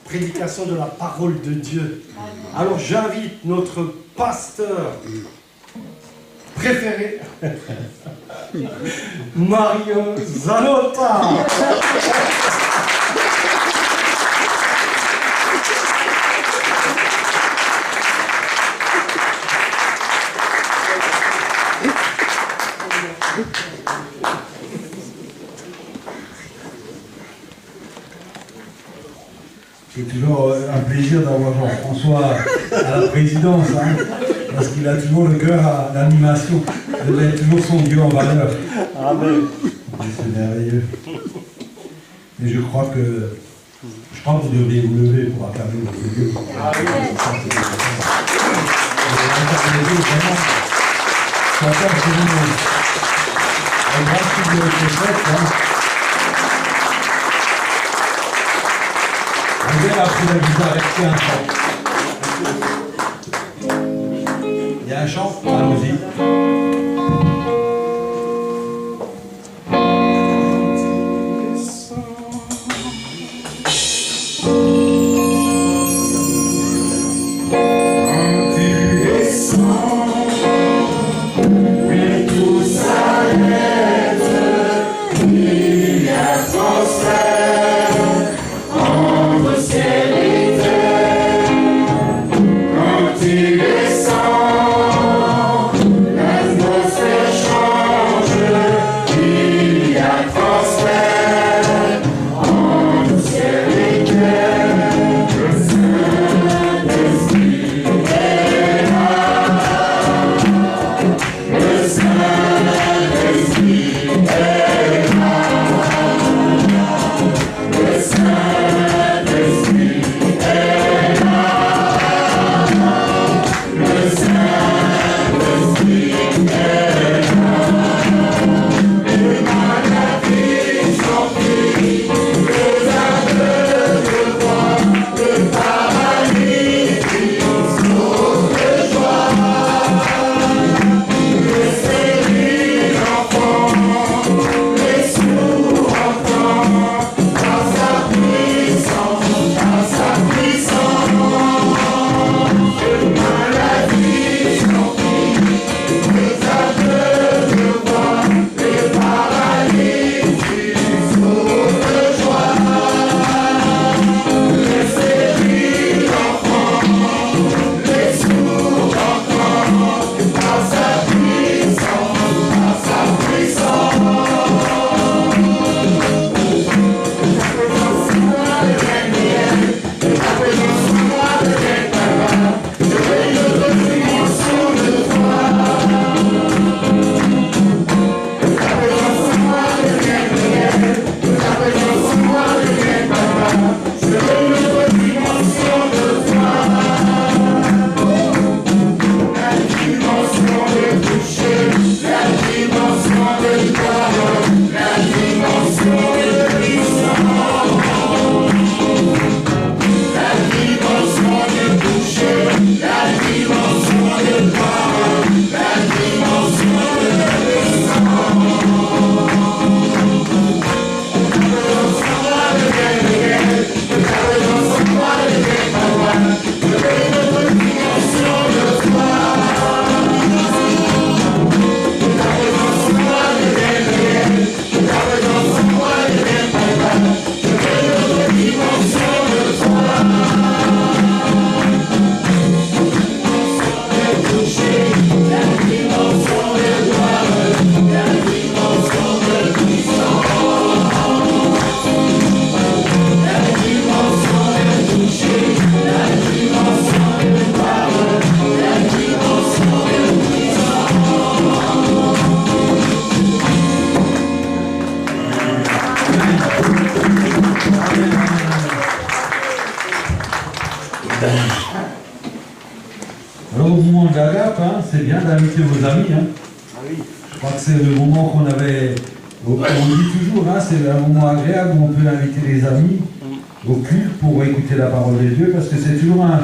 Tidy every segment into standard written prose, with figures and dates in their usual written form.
prédication de la parole de Dieu. Alors j'invite notre pasteur préféré, Mario Zanotta. C'est toujours un plaisir d'avoir Jean-François à la présidence, hein, parce qu'il a toujours le cœur à l'animation. Il met toujours son Dieu en valeur. Amen. C'est merveilleux. Et je crois que vous devriez vous lever pour acclamer votre Dieu. Ah oui. On vient après la guitare avec un chant. Il y a un chant? Allons-y. Alors au moment de l'agape, hein, c'est bien d'inviter vos amis. Hein. Ah oui. Je crois que c'est le moment qu'on avait, on dit toujours, hein, c'est un moment agréable où on peut inviter les amis au culte pour écouter la parole de Dieu, parce que c'est toujours un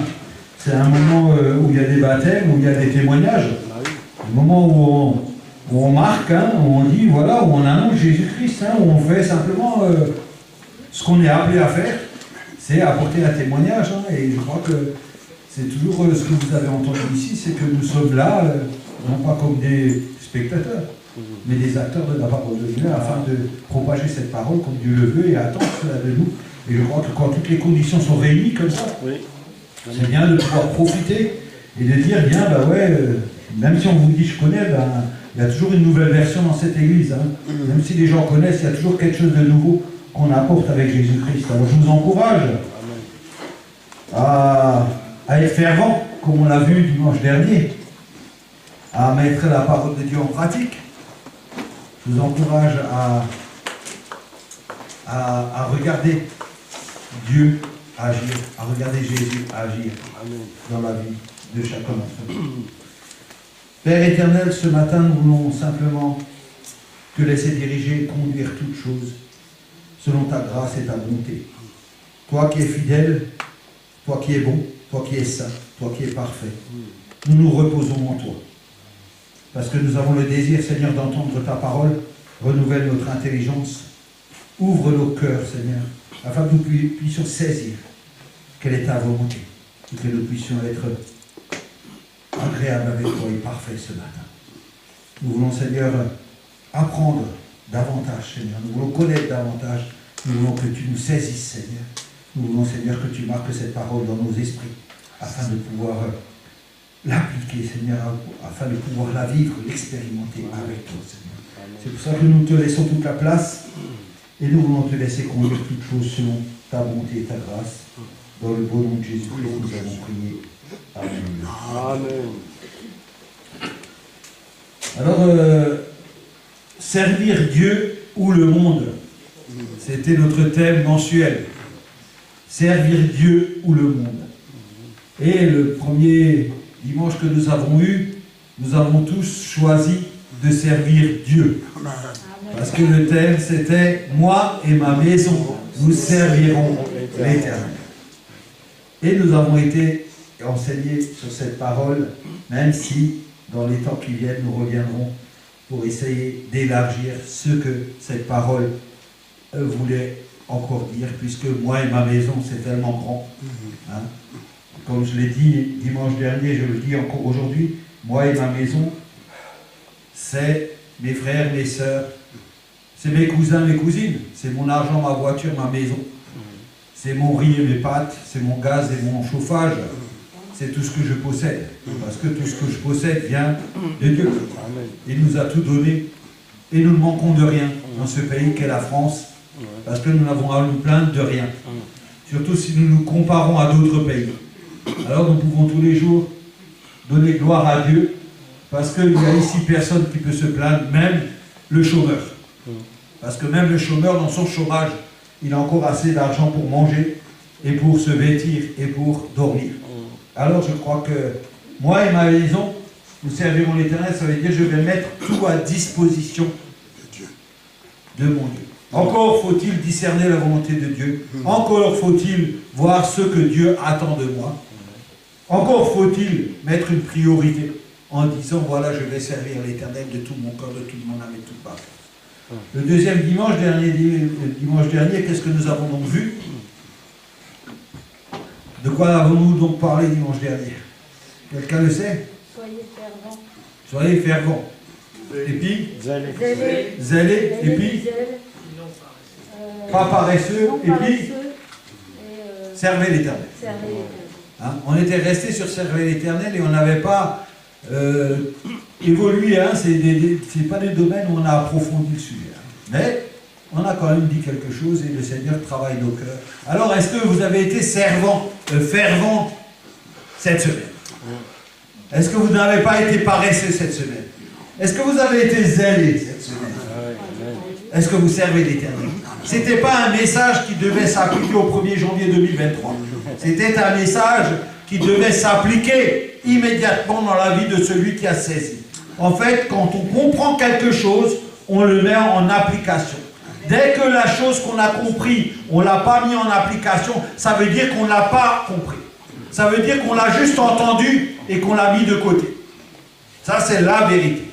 moment où il y a des baptêmes, où il y a des témoignages. Ah oui. Un moment où on marque, hein, où on dit, voilà, où on annonce Jésus-Christ, hein, où on fait simplement ce qu'on est appelé à faire. c'est apporter un témoignage. Hein, et je crois que c'est toujours ce que vous avez entendu ici, c'est que nous sommes là, non pas comme des spectateurs, mais des acteurs de la parole de Dieu, afin de propager cette parole comme Dieu le veut et attendre cela de nous. Et je crois que quand toutes les conditions sont réunies comme ça, c'est bien de pouvoir profiter et de dire, bien, bah ouais, même si on vous dit je connais, ben, il y a toujours une nouvelle version dans cette église. Hein. Même si les gens connaissent, il y a toujours quelque chose de nouveau qu'on apporte avec Jésus-Christ. Alors je vous encourage à être fervent, comme on l'a vu dimanche dernier, à mettre la parole de Dieu en pratique. Je vous encourage à regarder Dieu agir, à regarder Jésus agir dans la vie de chacun d'entre nous. Père éternel, ce matin, nous voulons simplement te laisser diriger et conduire toutes choses selon ta grâce et ta bonté. Toi qui es fidèle, toi qui es bon, toi qui es saint, toi qui es parfait, nous nous reposons en toi. Parce que nous avons le désir, Seigneur, d'entendre ta parole, renouvelle notre intelligence, ouvre nos cœurs, Seigneur, afin que nous puissions saisir quelle est ta volonté, et que nous puissions être agréables avec toi et parfaits ce matin. Nous voulons, Seigneur, apprendre davantage, Seigneur. Nous voulons connaître davantage. Nous voulons que tu nous saisisses, Seigneur. Nous voulons, Seigneur, que tu marques cette parole dans nos esprits, afin de pouvoir l'appliquer, Seigneur, afin de pouvoir la vivre, l'expérimenter avec toi, Seigneur. C'est pour ça que nous te laissons toute la place, et nous voulons te laisser conduire toutes choses selon ta bonté et ta grâce. Dans le beau nom de Jésus-Christ, nous avons prié. Amen. Amen. Alors, servir Dieu ou le monde, c'était notre thème mensuel. Servir Dieu ou le monde. Et le premier dimanche que nous avons eu, nous avons tous choisi de servir Dieu. Parce que le thème c'était « Moi et ma maison, nous servirons l'Éternel ». Et nous avons été enseignés sur cette parole, même si dans les temps qui viennent, nous reviendrons pour essayer d'élargir ce que cette parole voulait encore dire, puisque moi et ma maison, c'est tellement grand. Hein. Comme je l'ai dit dimanche dernier, je le dis encore aujourd'hui, moi et ma maison, c'est mes frères, mes sœurs, c'est mes cousins, mes cousines, c'est mon argent, ma voiture, ma maison. C'est mon riz et mes pâtes, c'est mon gaz et mon chauffage, c'est tout ce que je possède. Parce que tout ce que je possède vient de Dieu. Il nous a tout donné et nous ne manquons de rien dans ce pays qu'est la France, parce que nous n'avons à nous plaindre de rien. Surtout si nous nous comparons à d'autres pays. Alors nous pouvons tous les jours donner gloire à Dieu, parce qu'il y a ici personne qui peut se plaindre, même le chômeur. Parce que même le chômeur, dans son chômage, il a encore assez d'argent pour manger et pour se vêtir et pour dormir. Alors je crois que moi et ma maison, nous servirons l'Éternel, ça veut dire que je vais mettre tout à disposition de mon Dieu. Encore faut-il discerner la volonté de Dieu. Encore faut-il voir ce que Dieu attend de moi. Encore faut-il mettre une priorité en disant, voilà, je vais servir l'Éternel de tout mon corps, de toute mon âme et de toute ma force. Le deuxième dimanche dernier, qu'est-ce que nous avons donc vu? De quoi avons-nous donc parlé dimanche dernier? Quelqu'un le sait? Soyez fervents. Soyez fervents. Et puis? Zélés. Et puis? Pas paresseux. Et puis? Servez l'Éternel. Hein? On était resté sur servir l'Éternel et on n'avait pas évolué. Hein? C'est pas des domaines où on a approfondi le sujet. Hein? Mais on a quand même dit quelque chose et le Seigneur travaille nos cœurs. Alors, est-ce que vous avez été fervent cette semaine? Est-ce que vous n'avez pas été paresseux cette semaine? Est-ce que vous avez été zélé cette semaine? Est-ce que vous servez l'Éternel? Ce n'était pas un message qui devait s'appliquer au 1er janvier 2023. C'était un message qui devait s'appliquer immédiatement dans la vie de celui qui a saisi. En fait, quand on comprend quelque chose, on le met en application. Dès que la chose qu'on a compris, on ne l'a pas mis en application, ça veut dire qu'on ne l'a pas compris. Ça veut dire qu'on l'a juste entendu et qu'on l'a mis de côté. Ça, c'est la vérité.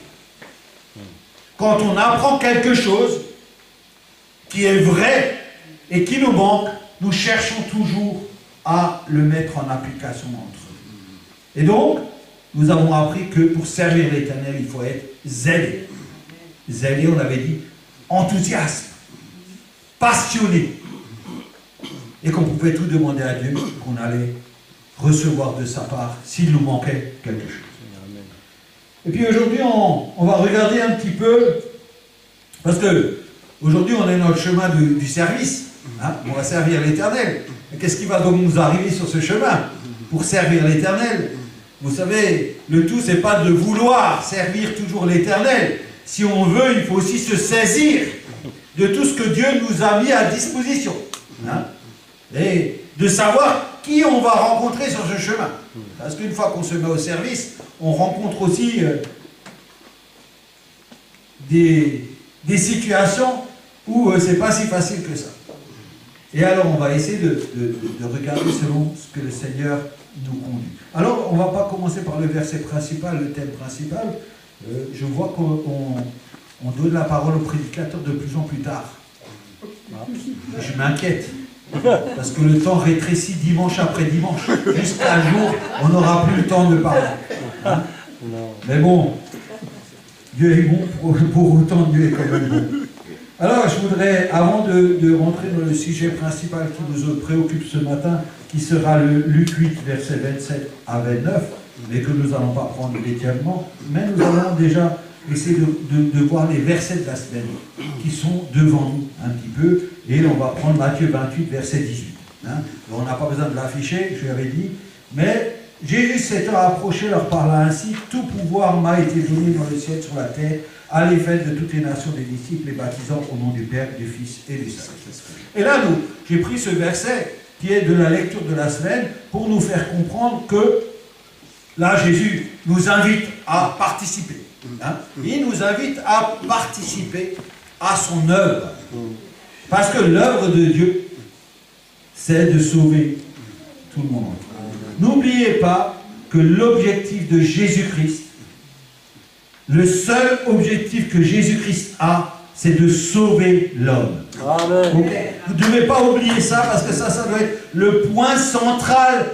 Quand on apprend quelque chose qui est vrai et qui nous manque, nous cherchons toujours à le mettre en application entre eux. Et donc, nous avons appris que pour servir l'Éternel, il faut être zélé. Zélé, on avait dit, enthousiaste, passionné. Et qu'on pouvait tout demander à Dieu, qu'on allait recevoir de sa part s'il nous manquait quelque chose. Et puis aujourd'hui, on va regarder un petit peu, parce que aujourd'hui, on est dans le chemin du service. Hein, on va servir l'Éternel. Qu'est-ce qui va donc nous arriver sur ce chemin pour servir l'Éternel? Vous savez, le tout, c'est pas de vouloir servir toujours l'Éternel. Si on veut, il faut aussi se saisir de tout ce que Dieu nous a mis à disposition. Hein, et de savoir qui on va rencontrer sur ce chemin. Parce qu'une fois qu'on se met au service, on rencontre aussi des situations où c'est pas si facile que ça. Et alors on va essayer de regarder selon ce que le Seigneur nous conduit. Alors on ne va pas commencer par le verset principal, le thème principal. Je vois qu'on donne la parole au prédicateur de plus en plus tard. Je m'inquiète. Parce que le temps rétrécit dimanche après dimanche. Jusqu'à un jour, on n'aura plus le temps de parler. Hein? Mais bon, Dieu est bon, pour autant Dieu est quand même bon. Alors, je voudrais, avant de rentrer dans le sujet principal qui nous préoccupe ce matin, qui sera le Luc 8, versets 27 à 29, mais que nous n'allons pas prendre médiatement, mais nous allons déjà essayer de voir les versets de la semaine qui sont devant nous un petit peu, et on va prendre Matthieu 28, verset 18. Hein. On n'a pas besoin de l'afficher, je l'avais dit, mais Jésus s'étant approché leur parla ainsi, tout pouvoir m'a été donné dans le ciel sur la terre, allez faire de toutes les nations des disciples, les baptisant au nom du Père, du Fils et du Saint-Esprit. Et là, j'ai pris ce verset qui est de la lecture de la semaine pour nous faire comprendre que là, Jésus nous invite à participer. Hein? Il nous invite à participer à son œuvre. Parce que l'œuvre de Dieu, c'est de sauver tout le monde. N'oubliez pas que l'objectif de Jésus-Christ, le seul objectif que Jésus-Christ a, c'est de sauver l'homme. Vous ne devez pas oublier ça, parce que ça doit être le point central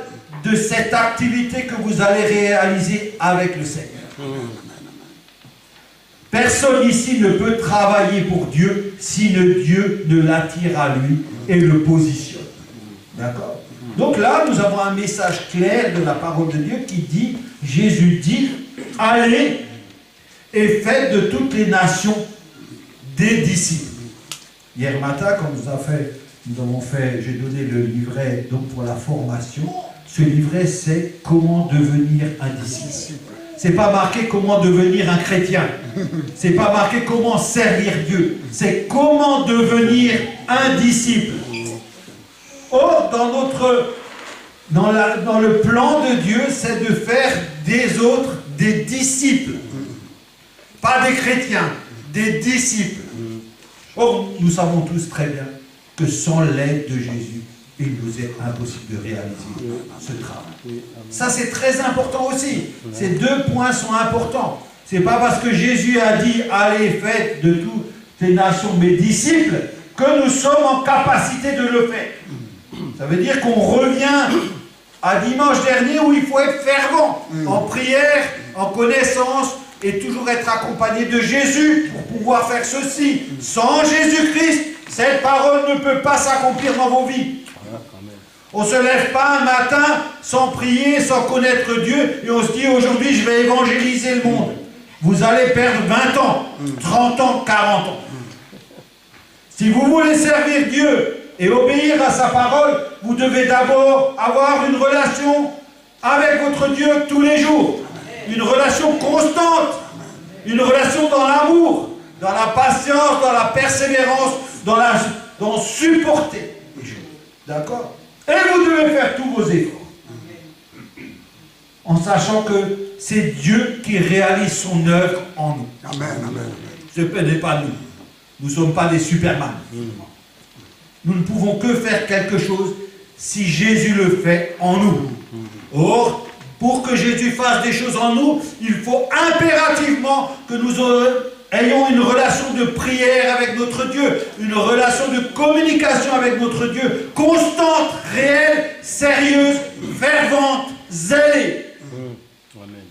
de cette activité que vous allez réaliser avec le Seigneur. Personne ici ne peut travailler pour Dieu si Dieu ne l'attire à lui et le positionne. D'accord? Donc là, nous avons un message clair de la parole de Dieu qui dit, Jésus dit, allez et faites de toutes les nations des disciples. Hier matin, quand j'ai donné le livret donc pour la formation. Ce livret, c'est comment devenir un disciple. C'est pas marqué comment devenir un chrétien. C'est pas marqué comment servir Dieu. C'est comment devenir un disciple. Or, dans le plan de Dieu, c'est de faire des autres des disciples. Pas des chrétiens, des disciples. Or, nous savons tous très bien que sans l'aide de Jésus, il nous est impossible de réaliser ce travail. Ça, c'est très important aussi. Ces deux points sont importants. Ce n'est pas parce que Jésus a dit « Allez, faites de toutes les nations mes disciples » que nous sommes en capacité de le faire. Ça veut dire qu'on revient à dimanche dernier où il faut être fervent, en prière, en connaissance, et toujours être accompagné de Jésus pour pouvoir faire ceci. Sans Jésus-Christ, cette parole ne peut pas s'accomplir dans vos vies. On ne se lève pas un matin sans prier, sans connaître Dieu, et on se dit aujourd'hui je vais évangéliser le monde. Vous allez perdre 20 ans, 30 ans, 40 ans. Si vous voulez servir Dieu et obéir à sa parole, vous devez d'abord avoir une relation avec votre Dieu tous les jours. Une relation constante, une relation dans l'amour, dans la patience, dans la persévérance, dans supporter les choses. D'accord? Et vous devez faire tous vos efforts. En sachant que c'est Dieu qui réalise son œuvre en nous. Amen, amen. Ce n'est pas nous. Nous ne sommes pas des Superman. Nous ne pouvons que faire quelque chose si Jésus le fait en nous. Or, pour que Jésus fasse des choses en nous, il faut impérativement que nous ayons une relation de prière avec notre Dieu, une relation de communication avec notre Dieu, constante, réelle, sérieuse, fervente, zélée. Amen.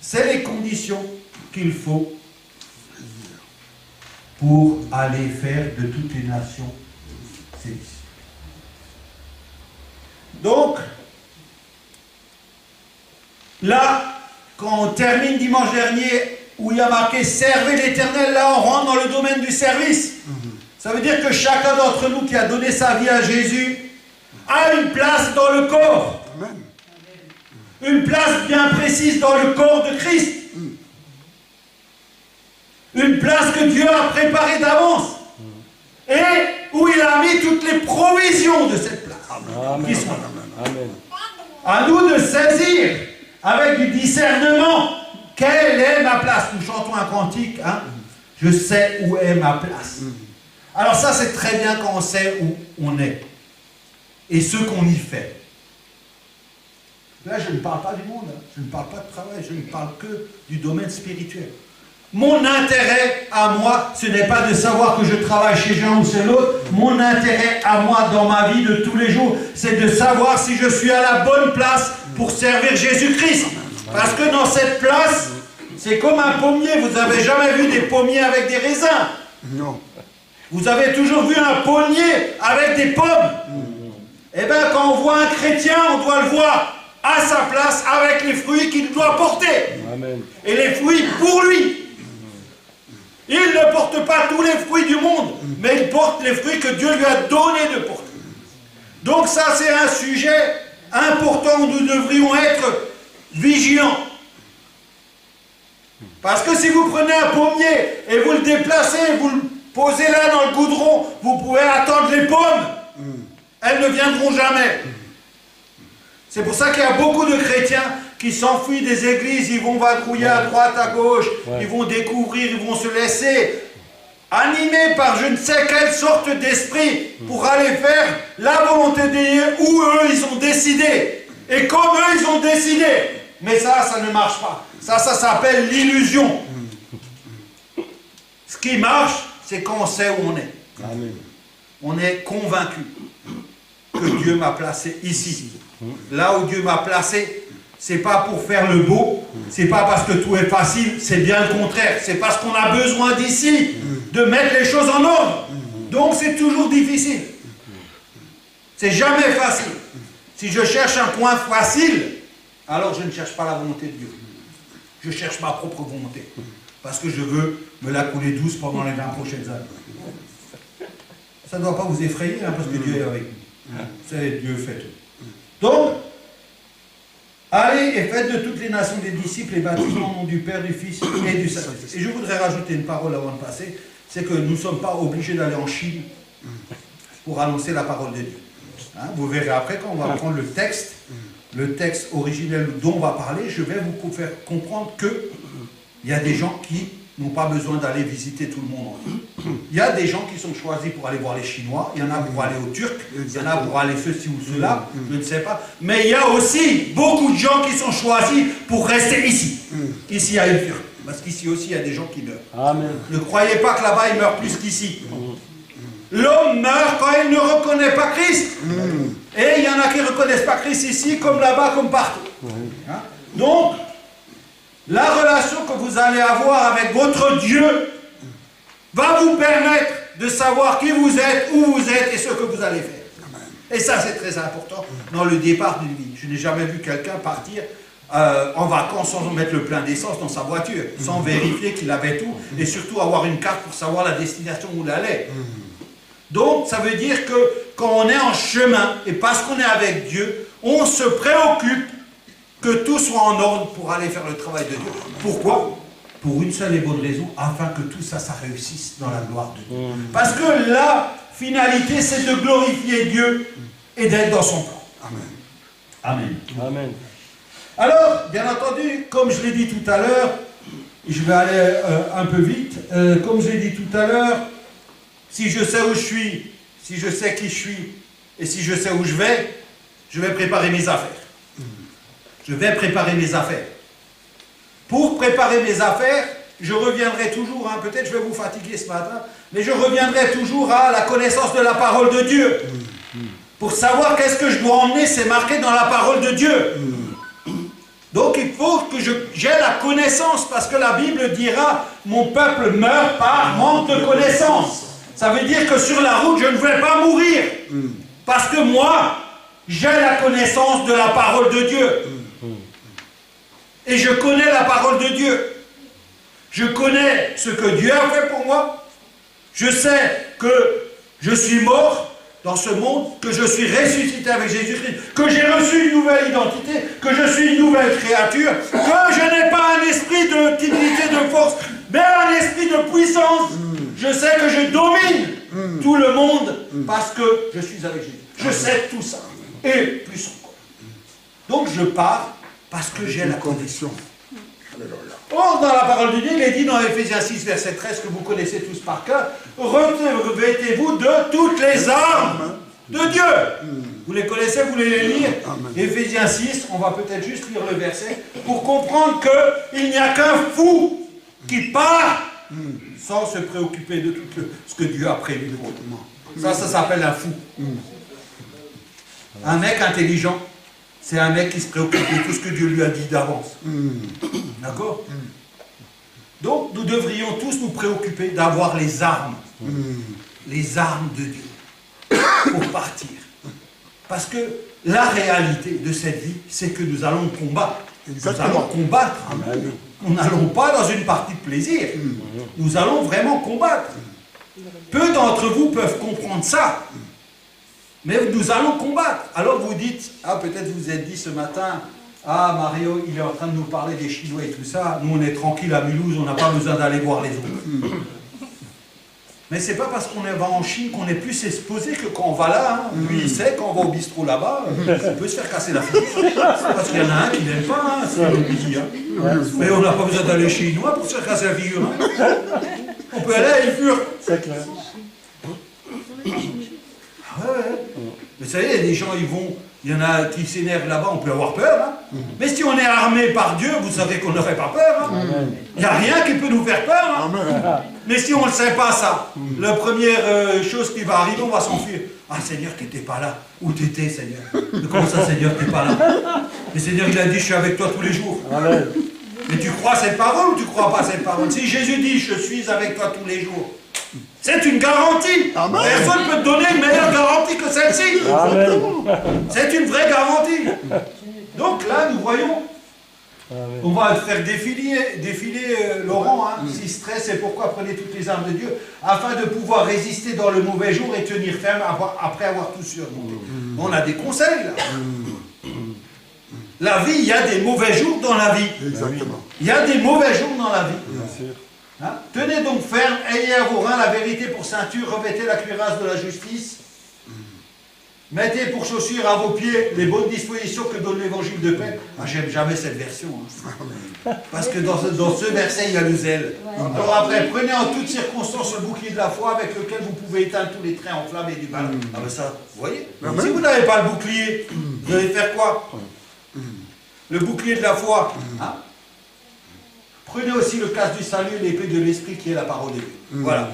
C'est les conditions qu'il faut pour aller faire de toutes les nations ses disciples. Donc, là, quand on termine dimanche dernier, où il y a marqué « Servez l'Éternel », là on rentre dans le domaine du service. Ça veut dire que chacun d'entre nous qui a donné sa vie à Jésus a une place dans le corps. Amen. Une place bien précise dans le corps de Christ. Une place que Dieu a préparée d'avance. Et où il a mis toutes les provisions de cette place. Amen. Qui sont là. Amen. À nous de saisir avec du discernement quelle est ma place. Nous chantons un cantique, hein? Je sais où est ma place. Alors ça c'est très bien quand on sait où on est et ce qu'on y fait. Là je ne parle pas du monde, hein. Je ne parle pas de travail, je ne parle que du domaine spirituel. Mon intérêt à moi, ce n'est pas de savoir que je travaille chez un ou chez l'autre. Mon intérêt à moi dans ma vie de tous les jours, c'est de savoir si je suis à la bonne place pour servir Jésus-Christ. Parce que dans cette place, c'est comme un pommier. Vous n'avez jamais vu des pommiers avec des raisins? Non. Vous avez toujours vu un pommier avec des pommes. Eh bien, quand on voit un chrétien, on doit le voir à sa place avec les fruits qu'il doit porter. Amen. Et les fruits pour lui. Il ne porte pas tous les fruits du monde, mais il porte les fruits que Dieu lui a donné de porter. Donc ça, c'est un sujet important où nous devrions être vigilants. Parce que si vous prenez un pommier et vous le déplacez, vous le posez là dans le goudron, vous pouvez attendre les pommes. Elles ne viendront jamais. C'est pour ça qu'il y a beaucoup de chrétiens qui s'enfuient des églises, ils vont vadrouiller à droite, à gauche, ils vont découvrir, ils vont se laisser animés par je ne sais quelle sorte d'esprit pour aller faire la volonté de Dieu où eux ils ont décidé. Et comme eux ils ont décidé. Mais ça ne marche pas. Ça s'appelle l'illusion. Ce qui marche, c'est quand on sait où on est. Amen. On est convaincu que Dieu m'a placé ici. Là où Dieu m'a placé, c'est pas pour faire le beau, c'est pas parce que tout est facile, c'est bien le contraire. C'est parce qu'on a besoin d'ici de mettre les choses en ordre. Donc c'est toujours difficile. C'est jamais facile. Si je cherche un coin facile, alors je ne cherche pas la volonté de Dieu. Je cherche ma propre volonté. Parce que je veux me la couler douce pendant les 20 prochaines années. Ça ne doit pas vous effrayer, hein, parce que Dieu est avec nous. C'est Dieu fait tout. Donc, allez et faites de toutes les nations des disciples et baptisez au nom du Père, du Fils et du Saint-Esprit. Et je voudrais rajouter une parole avant de passer, c'est que nous ne sommes pas obligés d'aller en Chine pour annoncer la parole de Dieu. Hein, vous verrez après, quand on va prendre le texte originel dont on va parler, je vais vous faire comprendre qu'il y a des gens qui n'ont pas besoin d'aller visiter tout le monde. Il y a des gens qui sont choisis pour aller voir les Chinois, il y en a pour aller aux Turcs, il y en a pour aller ceux-ci ou ceux-là, je ne sais pas. Mais il y a aussi beaucoup de gens qui sont choisis pour rester ici. Ici à Ilfurt. Parce qu'ici aussi, il y a des gens qui meurent. Amen. Ne croyez pas que là-bas, ils meurent plus qu'ici. L'homme meurt quand il ne reconnaît pas Christ. Et il y en a qui ne reconnaissent pas Christ ici, comme là-bas, comme partout. Hein? Donc, la relation que vous allez avoir avec votre Dieu va vous permettre de savoir qui vous êtes, où vous êtes et ce que vous allez faire. Et ça, c'est très important dans le départ d'une vie. Je n'ai jamais vu quelqu'un partir en vacances sans mettre le plein d'essence dans sa voiture, sans vérifier qu'il avait tout, et surtout avoir une carte pour savoir la destination où il allait. Donc, ça veut dire que quand on est en chemin, et parce qu'on est avec Dieu, on se préoccupe que tout soit en ordre pour aller faire le travail de Dieu. Pourquoi? Pour une seule et bonne raison, afin que tout ça, ça réussisse dans la gloire de Dieu. Parce que la finalité, c'est de glorifier Dieu et d'être dans son plan. Amen. Amen. Amen. Alors, bien entendu, comme je l'ai dit tout à l'heure, et je vais aller un peu vite, comme je l'ai dit tout à l'heure, si je sais où je suis, si je sais qui je suis, et si je sais où je vais préparer mes affaires. Je vais préparer mes affaires. Pour préparer mes affaires, je reviendrai toujours, hein, peut-être je vais vous fatiguer ce matin, mais je reviendrai toujours à la connaissance de la parole de Dieu. Pour savoir qu'est-ce que je dois emmener, c'est marqué dans la parole de Dieu. Donc il faut que j'ai la connaissance, parce que la Bible dira, mon peuple meurt par manque de connaissance. Ça veut dire que sur la route, je ne vais pas mourir. Parce que moi, j'ai la connaissance de la parole de Dieu. Et je connais la parole de Dieu. Je connais ce que Dieu a fait pour moi. Je sais que je suis mort dans ce monde, que je suis ressuscité avec Jésus-Christ, que j'ai reçu une nouvelle identité, que je suis une nouvelle créature, que je n'ai pas un esprit de timidité, de force, mais un esprit de puissance. Je sais que je domine tout le monde parce que je suis avec Jésus. Je sais tout ça, et plus encore. Donc je pars parce que j'ai la conviction. Or, dans la parole de Dieu, il est dit dans Ephésiens 6, verset 13, que vous connaissez tous par cœur, revêtez-vous de toutes les armes de Dieu. Vous les connaissez, vous voulez les lire? Ephésiens 6, on va peut-être juste lire le verset, pour comprendre qu'il n'y a qu'un fou qui part sans se préoccuper de tout ce que Dieu a prévu pour lui. Ça s'appelle un fou. Un mec intelligent, c'est un mec qui se préoccupe de tout ce que Dieu lui a dit d'avance. D'accord? Donc, nous devrions tous nous préoccuper d'avoir les armes de Dieu pour partir. Parce que la réalité de cette vie, c'est que nous allons combattre. Exactement. Nous allons combattre. Nous n'allons pas dans une partie de plaisir. Nous allons vraiment combattre. Peu d'entre vous peuvent comprendre ça. Mais nous allons combattre. Alors vous dites, ah peut-être vous vous êtes dit ce matin, ah Mario, il est en train de nous parler des Chinois et tout ça, nous on est tranquille à Mulhouse, on n'a pas besoin d'aller voir les autres. Mais c'est pas parce qu'on va en Chine qu'on est plus exposé que quand on va là. Hein. Lui il sait, quand on va au bistrot là-bas, on peut se faire casser la figure. Parce qu'il y en a un qui n'aime pas, hein, c'est le midi. Hein. Mais on n'a pas besoin d'aller chinois pour se faire casser la figure. Hein. On peut aller à Elfur. C'est clair. Mais vous savez, il y a des gens, il y en a qui s'énervent là-bas, on peut avoir peur. Hein. Mais si on est armé par Dieu, vous savez qu'on n'aurait pas peur. Hein. Il n'y a rien qui peut nous faire peur. Hein. Mais si on ne le sait pas ça, la première chose qui va arriver, on va s'enfuir. Ah Seigneur, tu n'étais pas là. Où tu étais, Seigneur? Comment ça, Seigneur, tu n'es pas là? Le Seigneur, il a dit, je suis avec toi tous les jours. Mais tu crois cette parole ou tu ne crois pas cette parole? Si Jésus dit, je suis avec toi tous les jours, c'est une garantie. Amen. Personne ne peut te donner une meilleure garantie que celle-ci. C'est une vraie garantie. Donc là, nous voyons, on va faire défiler Laurent, hein, si stress, c'est pourquoi prenez toutes les armes de Dieu, afin de pouvoir résister dans le mauvais jour et tenir ferme après avoir tout surmonté. On a des conseils là. La vie, il y a des mauvais jours dans la vie. Exactement. Il y a des mauvais jours dans la vie. Bien sûr. Hein? Tenez donc ferme, ayez à vos reins la vérité pour ceinture, revêtez la cuirasse de la justice, mettez pour chaussures à vos pieds les bonnes dispositions que donne l'évangile de paix. Ah, j'aime jamais cette version, hein. Parce que dans ce verset, il y a le zèle. Alors après, prenez en toutes circonstances le bouclier de la foi avec lequel vous pouvez éteindre tous les traits enflammés du mal. Ah ben ça, vous voyez, si vous n'avez pas le bouclier, vous allez faire quoi? Le bouclier de la foi, hein? Prenez aussi le casque du salut et l'épée de l'esprit qui est la parole de Dieu. Voilà.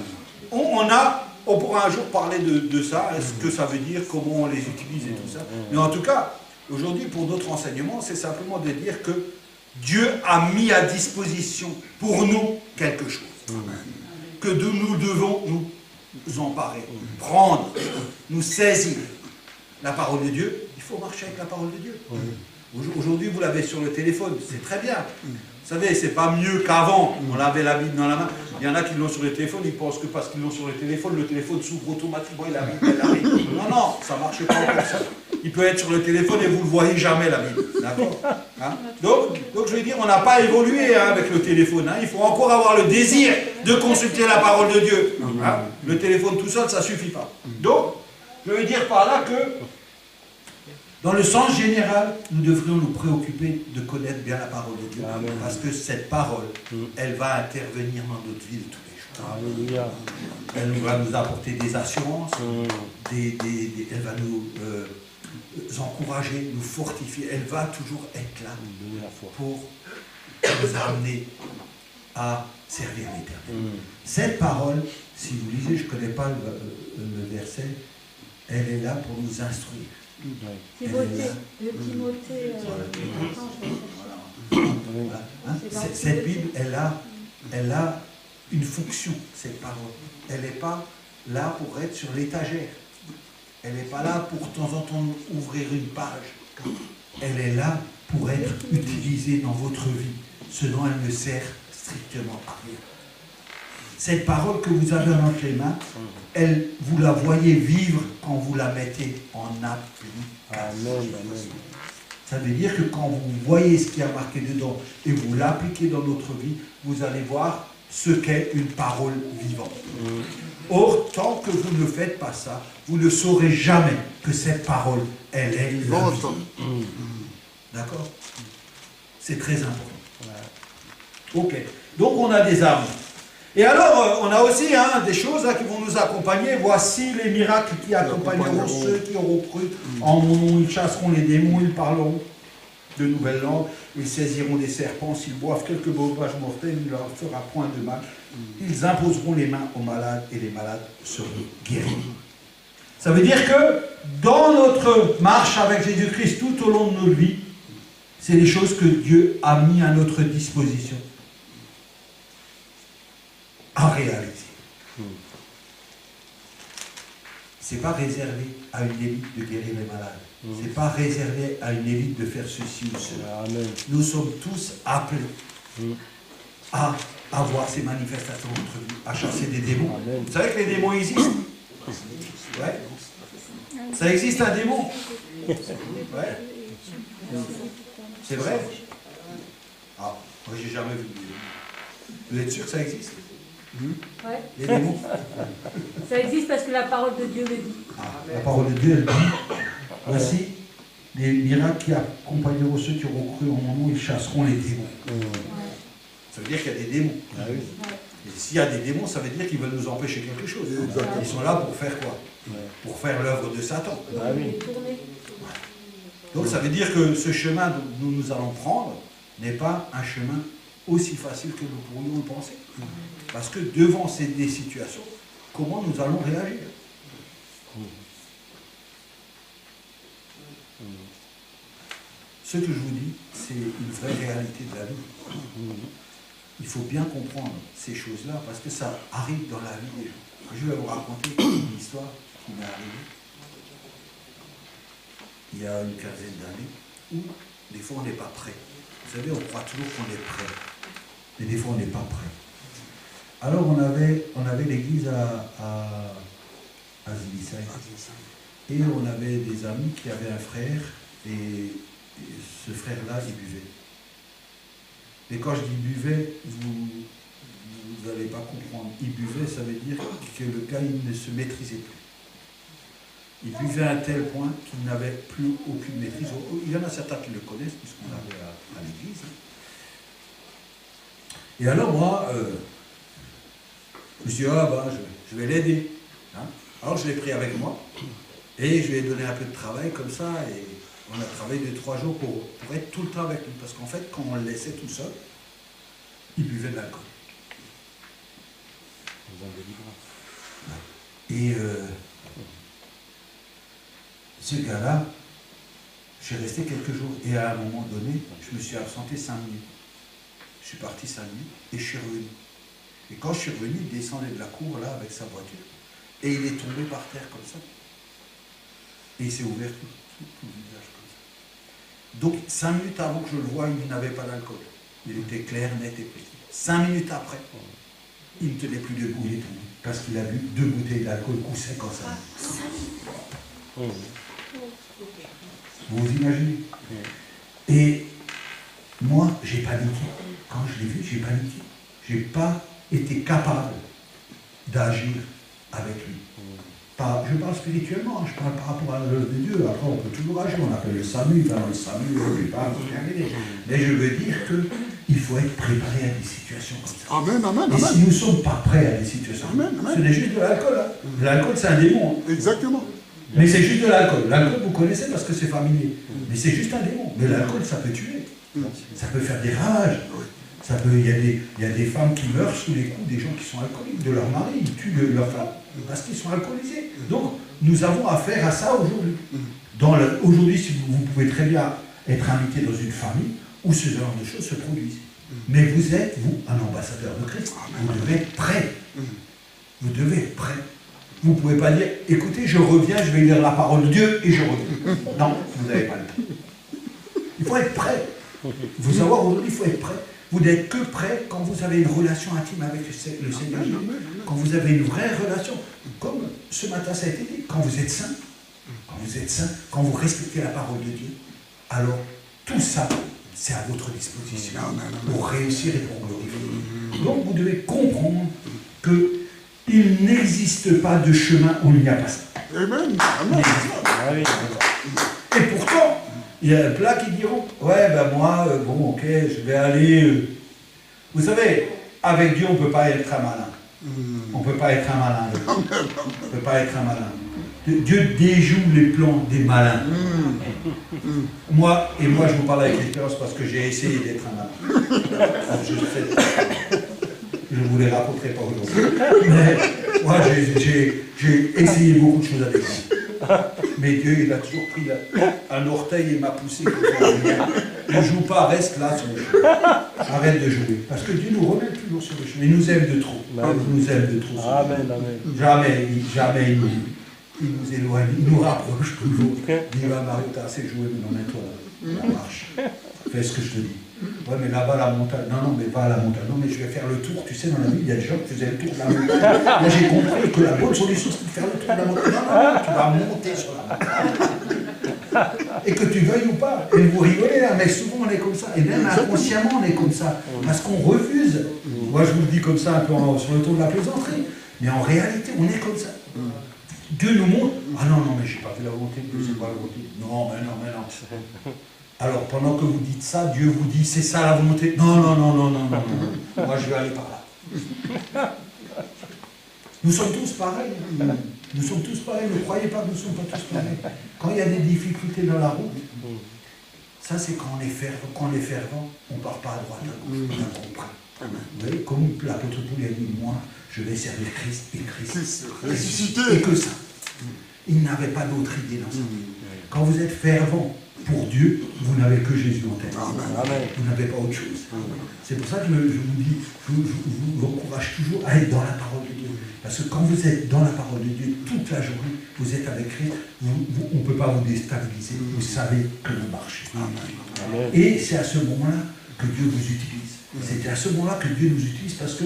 On pourra un jour parler de ça, ce que ça veut dire, comment on les utilise et tout ça. Mais en tout cas, aujourd'hui, pour notre enseignement, c'est simplement de dire que Dieu a mis à disposition pour nous quelque chose. Que nous devons nous emparer, prendre, nous saisir. La parole de Dieu, il faut marcher avec la parole de Dieu. Aujourd'hui, vous l'avez sur le téléphone, c'est très bien. Vous savez, c'est pas mieux qu'avant. On avait la Bible dans la main. Il y en a qui l'ont sur le téléphone, ils pensent que parce qu'ils l'ont sur le téléphone s'ouvre automatiquement et la Bible, elle arrive. Non, non, ça ne marche pas comme ça. Il peut être sur le téléphone et vous ne le voyez jamais, la Bible. D'accord, hein? Donc, je veux dire, on n'a pas évolué, hein, avec le téléphone. Hein. Il faut encore avoir le désir de consulter la parole de Dieu. Hein. Le téléphone tout seul, ça ne suffit pas. Donc, je veux dire par là que, dans le sens général, nous devrions nous préoccuper de connaître bien la parole de Dieu. Amen. Parce que cette parole, elle va intervenir dans notre vie de tous les jours. Amen. Elle va nous apporter des assurances, elle va nous encourager, nous fortifier. Elle va toujours être là pour nous amener à servir l'Éternel. Cette parole, si vous lisez, je ne connais pas le verset, elle est là pour nous instruire. Timothée, cette Bible, elle a une fonction, cette parole. Elle n'est pas là pour être sur l'étagère. Elle n'est pas là pour de temps en temps ouvrir une page. Elle est là pour être utilisée dans votre vie, ce dont elle ne sert strictement à rien. Cette parole que vous avez entre les mains, vous la voyez vivre quand vous la mettez en application. Ça veut dire que quand vous voyez ce qui a marqué dedans et vous l'appliquez dans notre vie, vous allez voir ce qu'est une parole vivante. Or, tant que vous ne faites pas ça, vous ne saurez jamais que cette parole, elle est vivante. D'accord? C'est très important. Ok. Donc, on a des armes. Et alors, on a aussi des choses qui vont nous accompagner. Voici les miracles qui accompagneront ceux qui auront cru. En mon nom, ils chasseront les démons, ils parleront de nouvelles langues, ils saisiront des serpents, s'ils boivent quelques breuvages mortels, il ne leur fera point de mal. Ils imposeront les mains aux malades et les malades seront guéris. Ça veut dire que dans notre marche avec Jésus-Christ tout au long de notre vie, c'est les choses que Dieu a mis à notre disposition à réaliser. C'est pas réservé à une élite de guérir les malades. C'est pas réservé à une élite de faire ceci ou cela. Nous sommes tous appelés à avoir ces manifestations dans notre vie, à chasser des démons. Vous savez que les démons existent? Ouais. Ça existe un démon? Ouais. C'est vrai? Ah, moi j'ai jamais vu de démon. Vous êtes sûr que ça existe? Ouais. Les démons? Ça existe parce que la parole de Dieu le dit. La parole de Dieu, elle dit, voici les miracles qui accompagneront ceux qui auront cru en mon nom, ils chasseront les démons. Ça veut dire qu'il y a des démons. Et s'il y a des démons, ça veut dire qu'ils veulent nous empêcher quelque chose. Ils sont là pour faire quoi? Pour faire l'œuvre de Satan. Donc ça veut dire que ce chemin dont nous allons prendre n'est pas un chemin aussi facile que nous pourrions le penser. Parce que devant des situations, comment nous allons réagir? Ce que je vous dis, c'est une vraie réalité de la vie. Il faut bien comprendre ces choses-là parce que ça arrive dans la vie des gens. Je vais vous raconter une histoire qui m'est arrivée il y a une quinzaine d'années où des fois on n'est pas prêt. Vous savez, on croit toujours qu'on est prêt, mais des fois on n'est pas prêt. Alors on avait l'église à Zibissaï et on avait des amis qui avaient un frère et ce frère-là, il buvait. Mais quand je dis buvait, vous n'allez pas comprendre. Il buvait, ça veut dire que le gars, il ne se maîtrisait plus. Il buvait à un tel point qu'il n'avait plus aucune maîtrise. Il y en a certains qui le connaissent, puisqu'on l'avait à l'église. Et alors moi, je me suis dit, je vais l'aider. Hein? Alors je l'ai pris avec moi, et je lui ai donné un peu de travail comme ça, et on a travaillé 2-3 jours pour être tout le temps avec lui. Parce qu'en fait, quand on le laissait tout seul, il buvait de l'alcool. Et ce gars-là, j'ai resté quelques jours. Et à un moment donné, je me suis absenté 5 minutes. Je suis parti 5 minutes et je suis revenu. Et quand je suis revenu, il descendait de la cour là avec sa voiture. Et il est tombé par terre comme ça. Et il s'est ouvert tout le visage comme ça. Donc 5 minutes avant que je le voie, il n'avait pas d'alcool. Il était clair, net et précis. 5 minutes après, il ne tenait plus debout, il est tombé. Parce qu'il a bu 2 bouteilles d'alcool coup sec comme ça. Vous vous imaginez? Et moi, j'ai paniqué. Quand je l'ai vu, j'ai paniqué. Je n'ai pas été capable d'agir avec lui. Je parle spirituellement, je parle par rapport à l'œuvre de Dieu. Après, on peut toujours agir. On appelle le SAMU, le SAMU, mais je veux dire qu'il faut être préparé à des situations comme ça. Amen, amen, et si nous ne sommes pas prêts à des situations, ce n'est juste de l'alcool. Hein. L'alcool, c'est un démon. Hein. Exactement. Mais c'est juste de l'alcool. L'alcool, vous connaissez parce que c'est familier. Mais c'est juste un démon. Mais l'alcool, ça peut tuer. Ça peut faire des ravages. Il y a des femmes qui meurent sous les coups des gens qui sont alcooliques, de leur mari, ils tuent leur femme parce qu'ils sont alcoolisés. Donc, nous avons affaire à ça aujourd'hui. Aujourd'hui, si vous pouvez très bien être invité dans une famille où ce genre de choses se produisent. Mais vous êtes, vous, un ambassadeur de Christ. Vous devez être prêt. Vous devez être prêt. Vous ne pouvez pas dire, écoutez, je reviens, je vais lire la parole de Dieu et je reviens. Non, vous n'avez pas le temps. Il faut être prêt. Il faut savoir, aujourd'hui, il faut être prêt. Vous n'êtes que prêt quand vous avez une relation intime avec le Seigneur. Quand vous avez une vraie relation. Comme ce matin, ça a été dit, quand vous êtes saint, quand vous respectez la parole de Dieu, alors tout ça, c'est à votre disposition pour réussir et pour glorifier. Donc vous devez comprendre qu'il n'existe pas de chemin où il n'y a pas ça. Amen. Et pourtant, il y a plein qui diront, ouais, ben moi, bon, ok, je vais aller... Vous savez, avec Dieu, on ne peut pas être un malin. On ne peut pas être un malin. On ne peut pas être un malin. Dieu déjoue les plans des malins. Moi, je vous parle avec l'expérience parce que j'ai essayé d'être un malin. Je ne vous les raconterai pas aujourd'hui. Mais moi, j'ai essayé beaucoup de choses avec lui. Mais Dieu, il a toujours pris un orteil et m'a poussé. Ne joue pas, reste là sur le chemin. Arrête de jouer. Parce que Dieu nous remet toujours sur le chemin. Il nous aime de trop. Il nous aime de trop. Amen. Jamais il nous éloigne, il nous rapproche toujours. Il dit, Mario, t'as assez joué, mais non, mets-toi là. La marche. Fais ce que je te dis. Ouais, mais là-bas, la montagne. Non, mais pas à la montagne. Non, mais je vais faire le tour. Tu sais, dans la vie, il y a des gens qui faisaient le tour de la montagne. Là, j'ai compris que la bonne solution, c'est de faire le tour de la montagne. Non, tu vas monter sur la montagne. Et que tu veuilles ou pas. Et vous rigolez là, mais souvent on est comme ça. Et même inconsciemment, on est comme ça. Parce qu'on refuse. Moi, je vous le dis comme ça, un peu sur le ton de la plaisanterie. Mais en réalité, on est comme ça. Dieu nous montre, ah non, mais j'ai pas vu la volonté de Dieu, c'est pas la volonté. Non, mais non. Alors, pendant que vous dites ça, Dieu vous dit, c'est ça la volonté. Non. Moi, je vais aller par là. Nous sommes tous pareils. Nous sommes tous pareils. Ne croyez pas que nous ne sommes pas tous pareils. Quand il y a des difficultés dans la route, ça, c'est quand on est fervent, on ne part pas à droite, à gauche, on comprend. Vous voyez, comme l'apôtre Paul a dit, moi, je vais servir Christ et Christ ressuscité. Et que ça. Il n'avait pas d'autre idée dans ça. Quand vous êtes fervent pour Dieu, vous n'avez que Jésus en tête. Vous n'avez pas autre chose. C'est pour ça que je vous dis, je vous encourage toujours à être dans la parole de Dieu. Parce que quand vous êtes dans la parole de Dieu, toute la journée, vous êtes avec Christ, on ne peut pas vous déstabiliser. Vous savez que vous marchez. Et c'est à ce moment-là que Dieu vous utilise. C'est à ce moment-là que Dieu nous utilise parce que,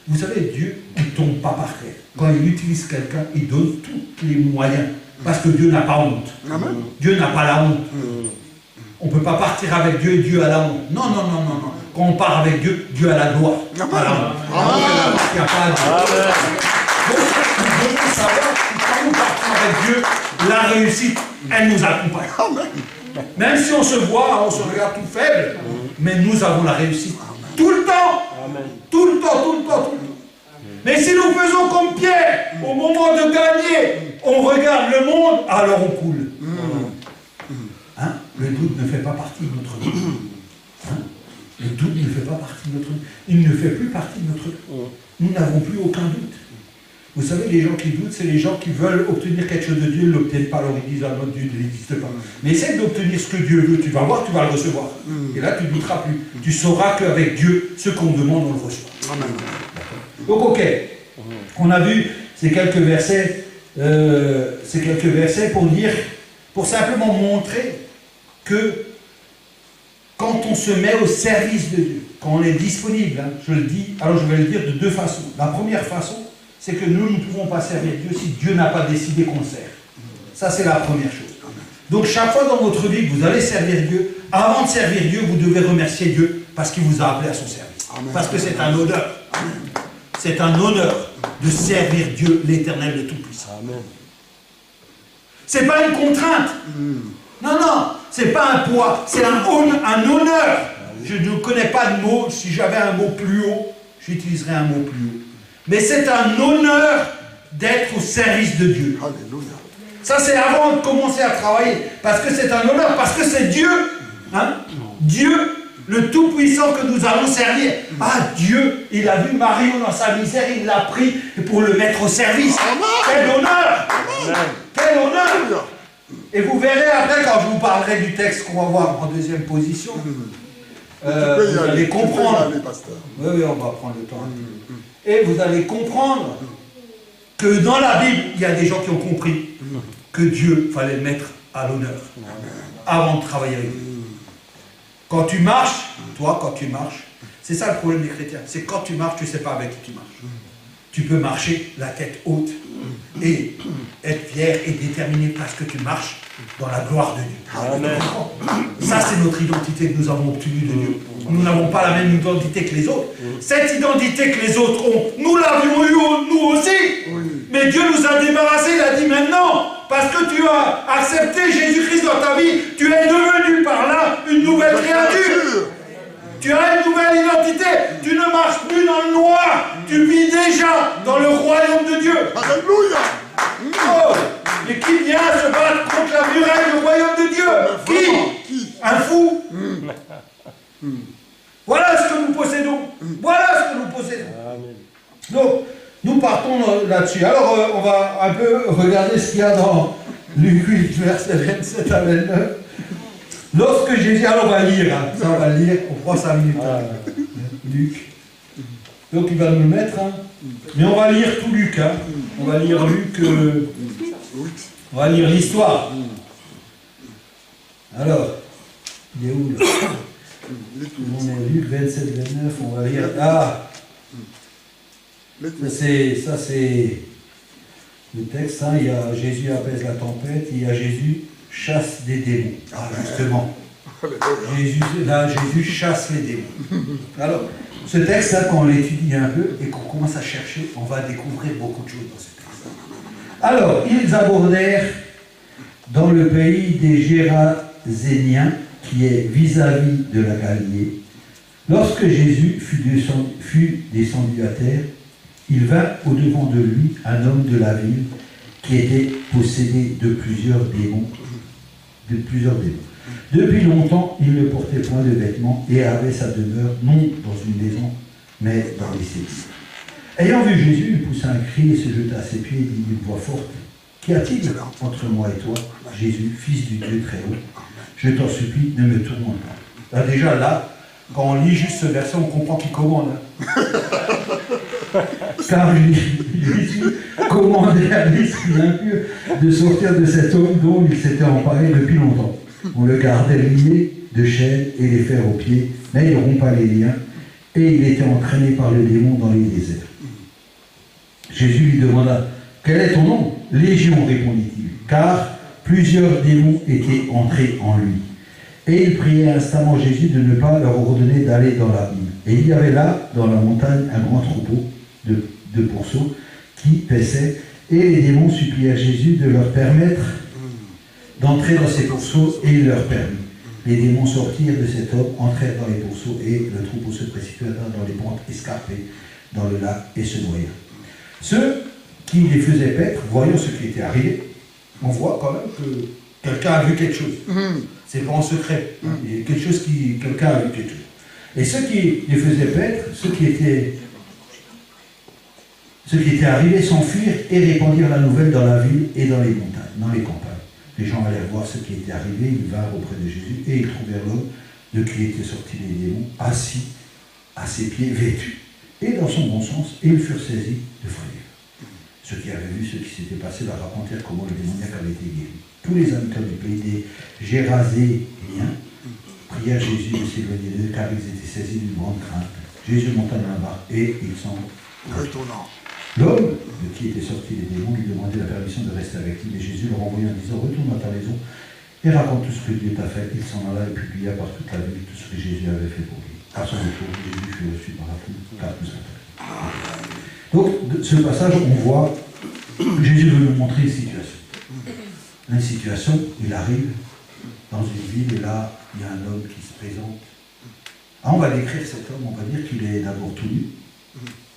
vous savez, Dieu ne tombe pas par terre. Quand il utilise quelqu'un, il donne tous les moyens. Parce que Dieu n'a pas honte. Dieu n'a pas la honte. On ne peut pas partir avec Dieu et Dieu a la honte. Non. Quand on part avec Dieu, Dieu a la gloire. Pas la honte. Il n'y a pas à Dieu. Donc, nous devons savoir que quand nous partons avec Dieu, la réussite, elle nous accompagne. Même si on se voit, on se regarde tout faible, mais nous avons la réussite. Tout le temps. Tout le temps. Mais si nous faisons comme Pierre, au moment de gagner, on regarde le monde, alors on coule. Hein? Le doute ne fait pas partie de notre vie. Hein? Le doute ne fait pas partie de notre vie. Il ne fait plus partie de notre vie. Nous n'avons plus aucun doute. Vous savez, les gens qui doutent, c'est les gens qui veulent obtenir quelque chose de Dieu, ils ne l'obtiennent pas, alors ils disent, ah notre Dieu n'existe pas. Mais essaie d'obtenir ce que Dieu veut, tu vas voir, tu vas le recevoir. Et là, tu ne douteras plus. Tu sauras qu'avec Dieu, ce qu'on demande, on le reçoit. Donc, ok, on a vu ces quelques versets pour simplement montrer que quand on se met au service de Dieu, quand on est disponible, je le dis, alors je vais le dire de deux façons. La première façon, c'est que nous ne pouvons pas servir Dieu si Dieu n'a pas décidé qu'on le sert. Ça, c'est la première chose. Donc, chaque fois dans votre vie que vous allez servir Dieu, avant de servir Dieu, vous devez remercier Dieu parce qu'il vous a appelé à son service. Parce que c'est un honneur. C'est un honneur de servir Dieu, l'Éternel, le Tout-Puissant. C'est pas une contrainte. Non, c'est pas un poids, c'est un honneur. Je ne connais pas de mot, si j'avais un mot plus haut, j'utiliserais un mot plus haut. Mais c'est un honneur d'être au service de Dieu. Alléluia. Ça, c'est avant de commencer à travailler. Parce que c'est un honneur, parce que c'est Dieu. Hein? Dieu, le Tout-Puissant que nous allons servir. Ah, Dieu, il a vu Marion dans sa misère, il l'a pris pour le mettre au service. Quel honneur! Quel honneur! Et vous verrez après, quand je vous parlerai du texte qu'on va voir en deuxième position, vous allez comprendre. Oui, on va prendre le temps. Et vous allez comprendre que dans la Bible, il y a des gens qui ont compris que Dieu fallait le mettre à l'honneur avant de travailler avec lui. Quand tu marches, toi, quand tu marches, c'est ça le problème des chrétiens. C'est quand tu marches, tu ne sais pas avec qui tu marches. Tu peux marcher la tête haute et être fier et déterminé parce que tu marches dans la gloire de Dieu. Amen. Ça, c'est notre identité que nous avons obtenue de Dieu. Nous n'avons pas la même identité que les autres. Cette identité que les autres ont, nous l'avions eue nous aussi. Mais Dieu nous a débarrassés. Il a dit maintenant, parce que tu as accepté Jésus-Christ dans ta vie, tu es devenu par là une nouvelle créature. Tu as une nouvelle identité. Tu ne marches plus dans le noir. Tu vis déjà dans le royaume de Dieu. Alléluia. Oh, mais qui vient se battre contre la muraille du royaume de Dieu? Qui? Un fou. Voilà ce que nous possédons. Voilà ce que nous possédons. Donc, nous partons là-dessus. Alors, on va un peu regarder ce qu'il y a dans Luc 8, verset 27 à 29. Lorsque Jésus, alors on va lire, hein. Ça on va le lire, on prend 5 minutes, Luc. Donc il va nous le mettre, hein. Mais on va lire tout Luc, hein. On va lire Luc, on va lire l'histoire. Alors, il est où là? On est Luc 27, 29, on va lire. Ah, ça c'est le texte, hein. Il y a Jésus apaise la tempête, il y a Jésus chasse des démons. Ah, justement. Jésus chasse les démons. Alors, ce texte, là, quand on l'étudie un peu et qu'on commence à chercher, on va découvrir beaucoup de choses dans ce texte. Alors, ils abordèrent dans le pays des Géraséniens, qui est vis-à-vis de la Galilée. Lorsque Jésus fut descendu à terre, il vint au-devant de lui un homme de la ville qui était possédé de plusieurs démons. Depuis longtemps, il ne portait point de vêtements et avait sa demeure non dans une maison, mais dans les cités. Ayant vu Jésus, il poussa un cri et se jeta à ses pieds et dit d'une voix forte: Qu'y a-t-il entre moi et toi, Jésus, fils du Dieu très haut? Je t'en supplie, ne me tourmente pas. Là, déjà là, quand on lit juste ce verset, on comprend qu'il commande. Car Jésus commandait à l'esprit impur de sortir de cet homme dont il s'était emparé depuis longtemps. On le gardait lié de chaînes et les fers aux pieds, mais il rompa les liens, et il était entraîné par le démon dans les déserts. Jésus lui demanda: Quel est ton nom? Légion, répondit-il, car plusieurs démons étaient entrés en lui. Et il priait instamment Jésus de ne pas leur ordonner d'aller dans l'abîme. Et il y avait là, dans la montagne, un grand troupeau de pourceaux qui paissaient, et les démons supplièrent Jésus de leur permettre d'entrer dans ces pourceaux, et il leur permit. Les démons sortirent de cet homme, entrèrent dans les pourceaux, et le troupeau se précipita dans les pentes escarpées, dans le lac, et se noya. Ceux qui les faisaient paître, voyant ce qui était arrivé, on voit quand même que quelqu'un a vu quelque chose. C'est pas en secret. Il y a quelque chose quelqu'un a vu quelque chose. Et ceux qui les faisaient paître, ceux qui étaient arrivés s'enfuirent et répandirent la nouvelle dans la ville et dans les montagnes, dans les campagnes. Les gens allèrent voir ce qui était arrivé, ils vinrent auprès de Jésus et ils trouvèrent l'homme de qui étaient sortis les démons, assis à ses pieds, vêtu, et dans son bon sens, et ils furent saisis de frayeur. Ceux qui avaient vu ce qui s'était passé leur racontèrent comment le démoniaque avait été guéri. Tous les habitants du pays des Géraséniens prièrent Jésus de s'éloigner d'eux, car ils étaient saisis d'une grande crainte. Jésus monta dans la barque et il s'en retournant. L'homme de qui étaient sortis les démons lui demandait la permission de rester avec lui, mais Jésus le renvoya en disant: Retourne à ta maison et raconte tout ce que Dieu t'a fait. Il s'en alla et publia par toute la ville tout ce que Jésus avait fait pour lui. À son retour, Jésus fut reçu par la foule, car tout s'intéresse. Donc, de ce passage, on voit que Jésus veut nous montrer une situation. Une situation, il arrive dans une ville et là, il y a un homme qui se présente. Ah, on va décrire cet homme, on va dire qu'il est d'abord tout nu.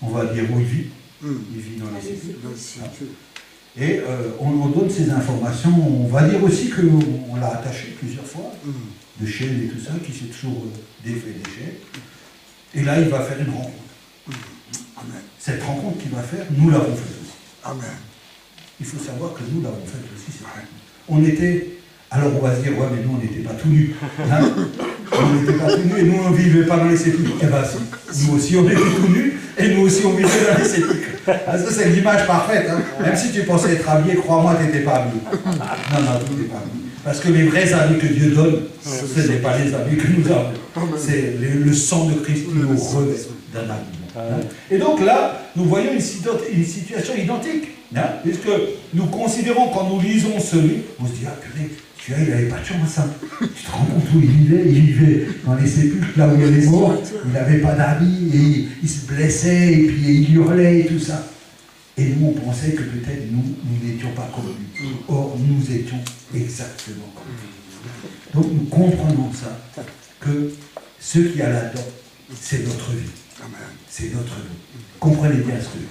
On va dire où il vit. Il vit dans les cités. Et on nous donne ces informations. On va dire aussi qu'on l'a attaché plusieurs fois, de chaînes et tout ça, qui s'est toujours défait des chaînes. Et là, il va faire une rencontre. Amen. Cette rencontre qu'il va faire, nous l'avons faite aussi. Amen. Il faut savoir que nous l'avons faite aussi, cette rencontre. On était... Alors on va se dire, ouais, mais nous on n'était pas tout nus. Hein, on n'était pas tout nus et nous on ne vivait pas dans les sépulcres. Eh bien si, nous aussi on était tout nus et nous aussi on vivait dans les sépulcres. Ah, ça c'est l'image parfaite. Hein. Même si tu pensais être habillé, crois-moi, tu n'étais pas habillé. Non, tu n'étais pas habillé. Parce que les vrais habits que Dieu donne, ce n'est pas les habits que nous avons. C'est le sang de Christ qui nous revêt d'un habillement. Hein. Et donc là, nous voyons une situation identique. Hein, puisque nous considérons, quand nous lisons ce livre, on se dit, ah purée, celui-là, il n'avait pas de chance, hein. Tu te rends compte où il vivait dans les sépulcres, là où il y avait les morts, il n'avait pas d'habits, et il se blessait, et puis il hurlait, et tout ça. Et nous, on pensait que peut-être nous n'étions pas comme lui. Or, nous étions exactement comme lui. Donc, nous comprenons ça, que ce qu'il y a là-dedans, c'est notre vie. C'est notre vie. Comprenez bien ce que je dis.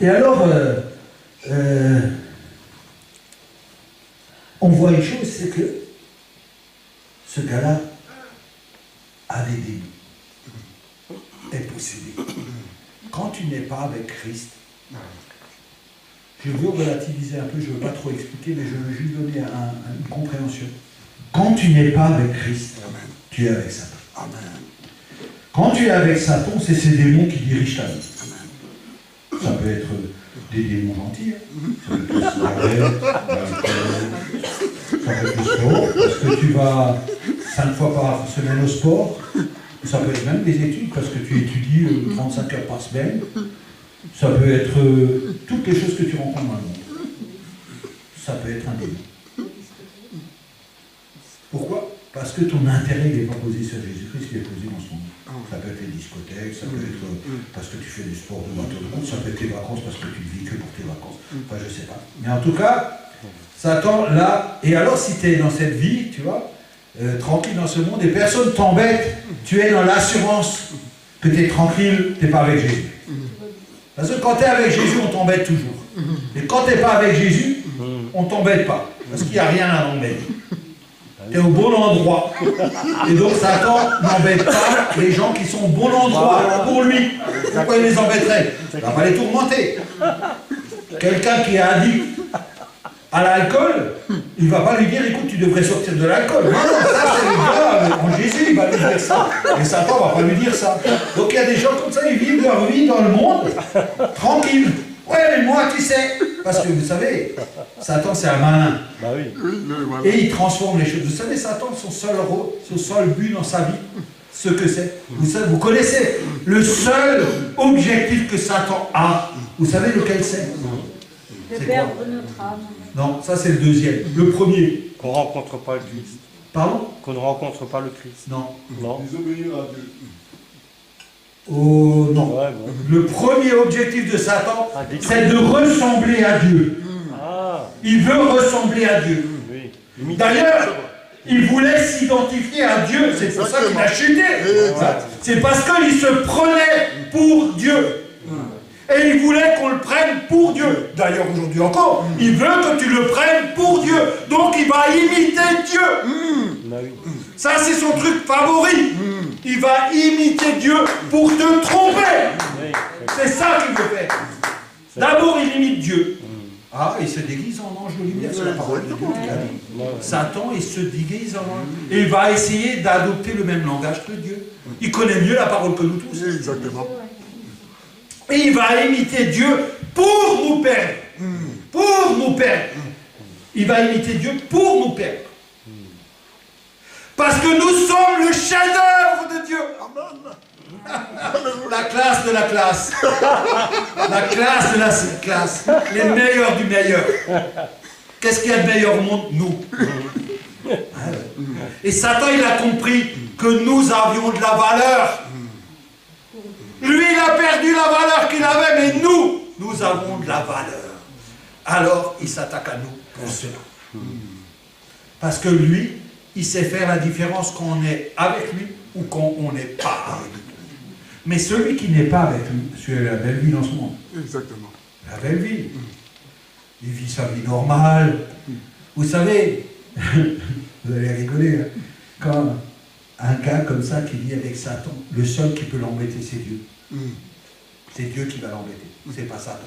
Et alors, on voit une chose, c'est que ce gars-là a des démons, est possédé. Quand tu n'es pas avec Christ, je veux relativiser un peu, je ne veux pas trop expliquer, mais je veux juste donner une compréhension. Quand tu n'es pas avec Christ, tu es avec Satan. Quand tu es avec Satan, c'est ces démons qui dirigent ta vie. Ça peut être des démons gentils, ça peut être le cigarette, ça peut être le sport, parce que tu vas 5 fois par semaine au sport, ça peut être même des études, parce que tu étudies 35 heures par semaine, ça peut être toutes les choses que tu rencontres dans le monde. Ça peut être un démon. Pourquoi? Parce que ton intérêt n'est pas posé sur Jésus-Christ, il est posé dans son monde. Ça peut être les discothèques, ça peut être parce que tu fais du sport de bateau de compte, ça peut être tes vacances parce que tu ne vis que pour tes vacances. Enfin, je ne sais pas. Mais en tout cas, Satan, là, et alors si tu es dans cette vie, tu vois, tranquille dans ce monde, et personne ne t'embête, tu es dans l'assurance que tu es tranquille, tu n'es pas avec Jésus. Parce que quand tu es avec Jésus, on t'embête toujours. Et quand tu n'es pas avec Jésus, on ne t'embête pas. Parce qu'il n'y a rien à embêter. Tu es au bon endroit. Et donc Satan n'embête pas les gens qui sont au bon endroit pour lui. Pourquoi il les embêterait? Il ne va pas les tourmenter. Quelqu'un qui est addict à l'alcool, il ne va pas lui dire, écoute, tu devrais sortir de l'alcool. Non, ça c'est le gars, en Jésus, il va lui dire ça. Et Satan ne va pas lui dire ça. Donc il y a des gens comme ça, ils vivent leur vie dans le monde, tranquille. Ouais, mais moi, tu sais, parce que vous savez, Satan, c'est un malin. Bah oui. Et il transforme les choses. Vous savez, Satan, son seul but dans sa vie, ce que c'est. Vous connaissez le seul objectif que Satan a. Vous savez lequel c'est? De perdre notre âme. Non, ça c'est le deuxième. Le premier. Qu'on ne rencontre pas le Christ. Pardon? Qu'on ne rencontre pas le Christ. Non. Non. Désobéir à Dieu. Oh non. Ouais, bon. Le premier objectif de Satan, Ah, c'est de ressembler à Dieu. Ah, Il veut ressembler à Dieu. oui. D'ailleurs, il voulait s'identifier à Dieu, c'est pour ça qu'il a chuté. C'est parce qu'il se prenait pour Dieu. Et il voulait qu'on le prenne pour Dieu. D'ailleurs, aujourd'hui encore, il veut que tu le prennes pour Dieu. Donc il va imiter Dieu. Bah oui. Ça, c'est son truc favori. Il va imiter Dieu pour te tromper. Oui. C'est ça qu'il veut faire. D'abord, il imite Dieu. Ah, il se déguise en ange de lumière, c'est la parole de Dieu qu'il a dit. Ouais. Satan, il se déguise en ange. Et il va essayer d'adopter le même langage que Dieu. Il connaît mieux la parole que nous tous. Exactement. Et il va imiter Dieu pour nous perdre. Pour nous perdre. Il va imiter Dieu pour nous perdre. Parce que nous sommes le chef-d'œuvre de Dieu. La classe de la classe. La classe de la classe. Les meilleurs du meilleur. Qu'est-ce qu'il y a de meilleur au monde? Nous. Et Satan, il a compris que nous avions de la valeur. Lui, il a perdu la valeur qu'il avait, mais nous avons de la valeur. Alors, il s'attaque à nous pour cela. Parce que lui, il sait faire la différence quand on est avec lui ou quand on n'est pas avec lui. Mais celui qui n'est pas avec lui, celui qui a la belle vie dans ce monde. Exactement. La belle vie. il vit sa vie normale. Vous savez, vous allez rigoler, hein, quand un gars comme ça qui vit avec Satan, le seul qui peut l'embêter, c'est Dieu. C'est Dieu qui va l'embêter, c'est pas Satan.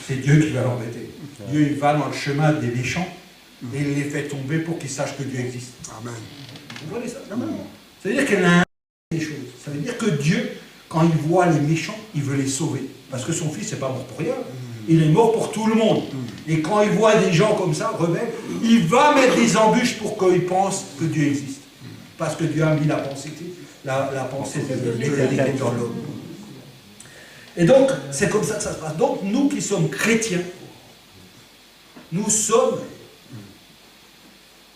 C'est Dieu qui va l'embêter. Dieu, il va dans le chemin des méchants et il les fait tomber pour qu'ils sachent que Dieu existe. Amen. Vous voyez ça? Ça veut dire qu'elle a des choses. Ça veut dire que Dieu, quand il voit les méchants, il veut les sauver. Parce que son fils n'est pas mort pour rien. Il est mort pour tout le monde. Et quand il voit des gens comme ça, rebelles, il va mettre des embûches pour qu'ils pensent que Dieu existe. Parce que Dieu a mis la pensée de l'éternité dans l'homme. Et donc, c'est comme ça que ça se passe. Donc, nous qui sommes chrétiens, nous sommes...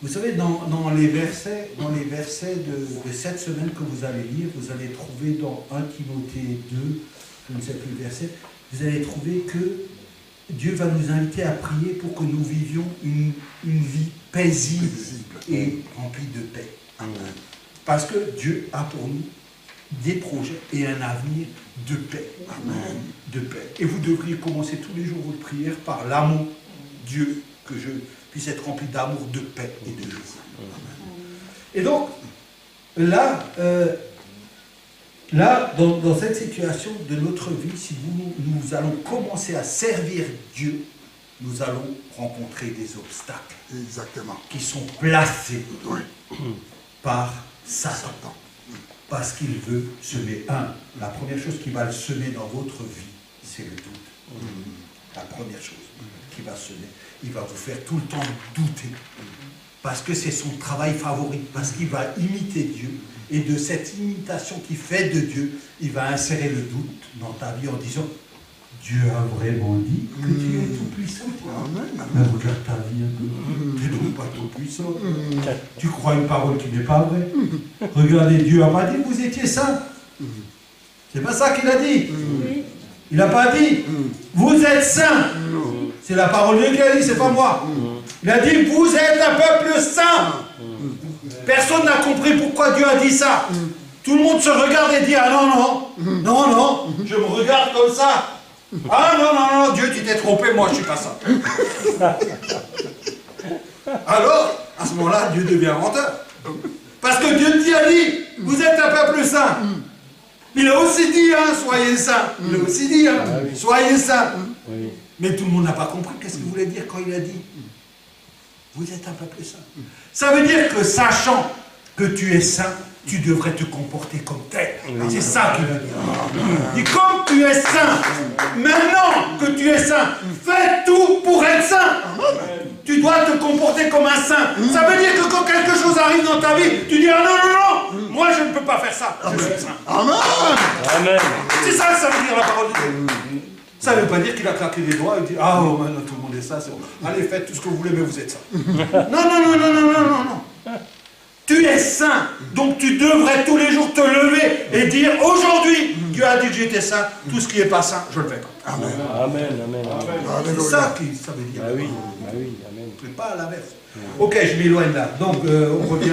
Vous savez, dans les versets de cette semaine que vous allez lire, vous allez trouver dans 1 Timothée 2, je ne sais plus le verset, vous allez trouver que Dieu va nous inviter à prier pour que nous vivions une vie paisible et remplie de paix. Amen. Parce que Dieu a pour nous des projets et un avenir de paix. Amen. De paix. Et vous devriez commencer tous les jours votre prière par l'amour. Dieu, que je puisse être rempli d'amour, de paix et de joie. Et donc, là, dans cette situation de notre vie, si nous allons commencer à servir Dieu, nous allons rencontrer des obstacles. Exactement. Qui sont placés par Satan. Parce qu'il veut semer. La première chose qu'il va le semer dans votre vie, c'est le doute. La première chose qu'il va semer. Il va vous faire tout le temps douter. Parce que c'est son travail favori. Parce qu'il va imiter Dieu. Et de cette imitation qu'il fait de Dieu, il va insérer le doute dans ta vie en disant Dieu a vraiment dit que tu es tout puissant. Mais regarde ta vie un peu. Tu n'es donc pas tout puissant. Tu crois une parole qui n'est pas vraie. Regardez, Dieu n'a pas dit que vous étiez saint. C'est pas ça qu'il a dit. Il n'a pas dit vous êtes saint. C'est la parole de Dieu qui a dit, c'est pas moi. Il a dit vous êtes un peuple saint. Personne n'a compris pourquoi Dieu a dit ça. Tout le monde se regarde et dit ah non, je me regarde comme ça. Ah non, Dieu, tu t'es trompé, moi je suis pas ça. Alors, à ce moment-là, Dieu devient menteur. Parce que Dieu a dit, vous êtes un peuple saint. Il a aussi dit, soyez saints. Il a aussi dit, soyez saints. Mais tout le monde n'a pas compris qu'est-ce qu'il voulait dire quand il a dit, vous êtes un peuple saint. Ça veut dire que sachant que tu es saint, tu devrais te comporter comme tel. C'est ça qu'il veut dire. Il dit, comme tu es saint, maintenant que tu es saint, fais tout pour être saint. Tu dois te comporter comme un saint. Ça veut dire que quand quelque chose arrive dans ta vie, tu dis, ah non, moi je ne peux pas faire ça. Je suis saint. Amen. C'est ça que ça veut dire la parole de Dieu. Ça ne veut pas dire qu'il a claqué les doigts et dit, ah maintenant tout le monde est saint, c'est bon. Allez, faites tout ce que vous voulez, mais vous êtes saint. Non. Tu es saint, donc tu devrais tous les jours te lever et dire aujourd'hui, Dieu a dit que j'étais saint, tout ce qui n'est pas saint, je le fais. Amen. C'est ça que ça veut dire. Ah oui, amen. C'est pas à l'inverse. Ok, je m'éloigne là. Donc, on revient.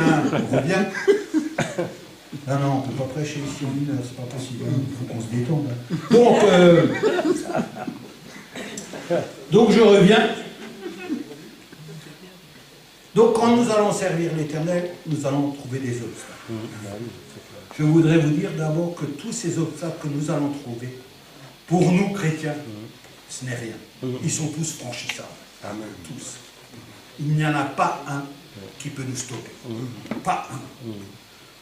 Non, on ne peut pas prêcher ici en une heure, c'est pas possible. Il faut qu'on se détende. Donc, je reviens. Donc, quand nous allons servir l'Éternel, nous allons trouver des obstacles. Je voudrais vous dire d'abord que tous ces obstacles que nous allons trouver, pour nous chrétiens, ce n'est rien. Ils sont tous franchissables. Amen. Tous. Il n'y en a pas un qui peut nous stopper. Pas un.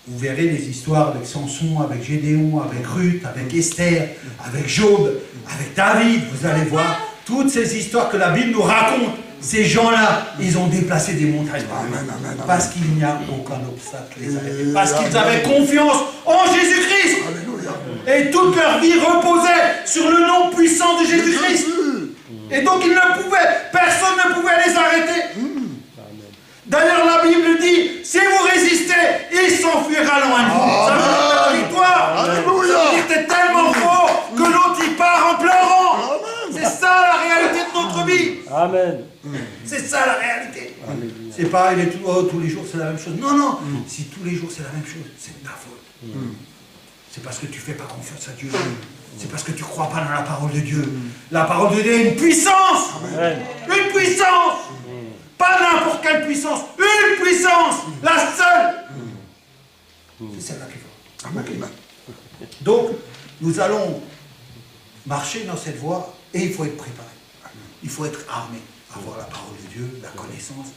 Vous verrez les histoires avec Samson, avec Gédéon, avec Ruth, avec Esther, avec Job, avec David. Vous allez voir toutes ces histoires que la Bible nous raconte. Ces gens-là, ils ont déplacé des montagnes. Parce qu'il n'y a aucun obstacle les arrêtait. Parce qu'ils avaient confiance en Jésus-Christ. Et toute leur vie reposait sur le nom puissant de Jésus-Christ. Et donc personne ne pouvait les arrêter. D'ailleurs, la Bible dit, si vous résistez, il s'enfuira loin de vous. Ça veut dire la victoire. Alléluia. C'était tellement fort que l'autre y part en pleurant. C'est ça la réalité de notre vie. Amen. C'est ça la réalité. C'est pas, tous les jours c'est la même chose. Non. Si tous les jours c'est la même chose, c'est de ta faute. C'est parce que tu ne fais pas confiance à Dieu. C'est parce que tu ne crois pas dans la parole de Dieu. La parole de Dieu est une puissance. Amen. Une puissance. Pas n'importe quelle puissance. Une puissance. La seule. C'est celle-là qu'il faut. Amen. Donc, nous allons marcher dans cette voie et il faut être préparé. Il faut être armé. Avoir la parole de Dieu, la connaissance.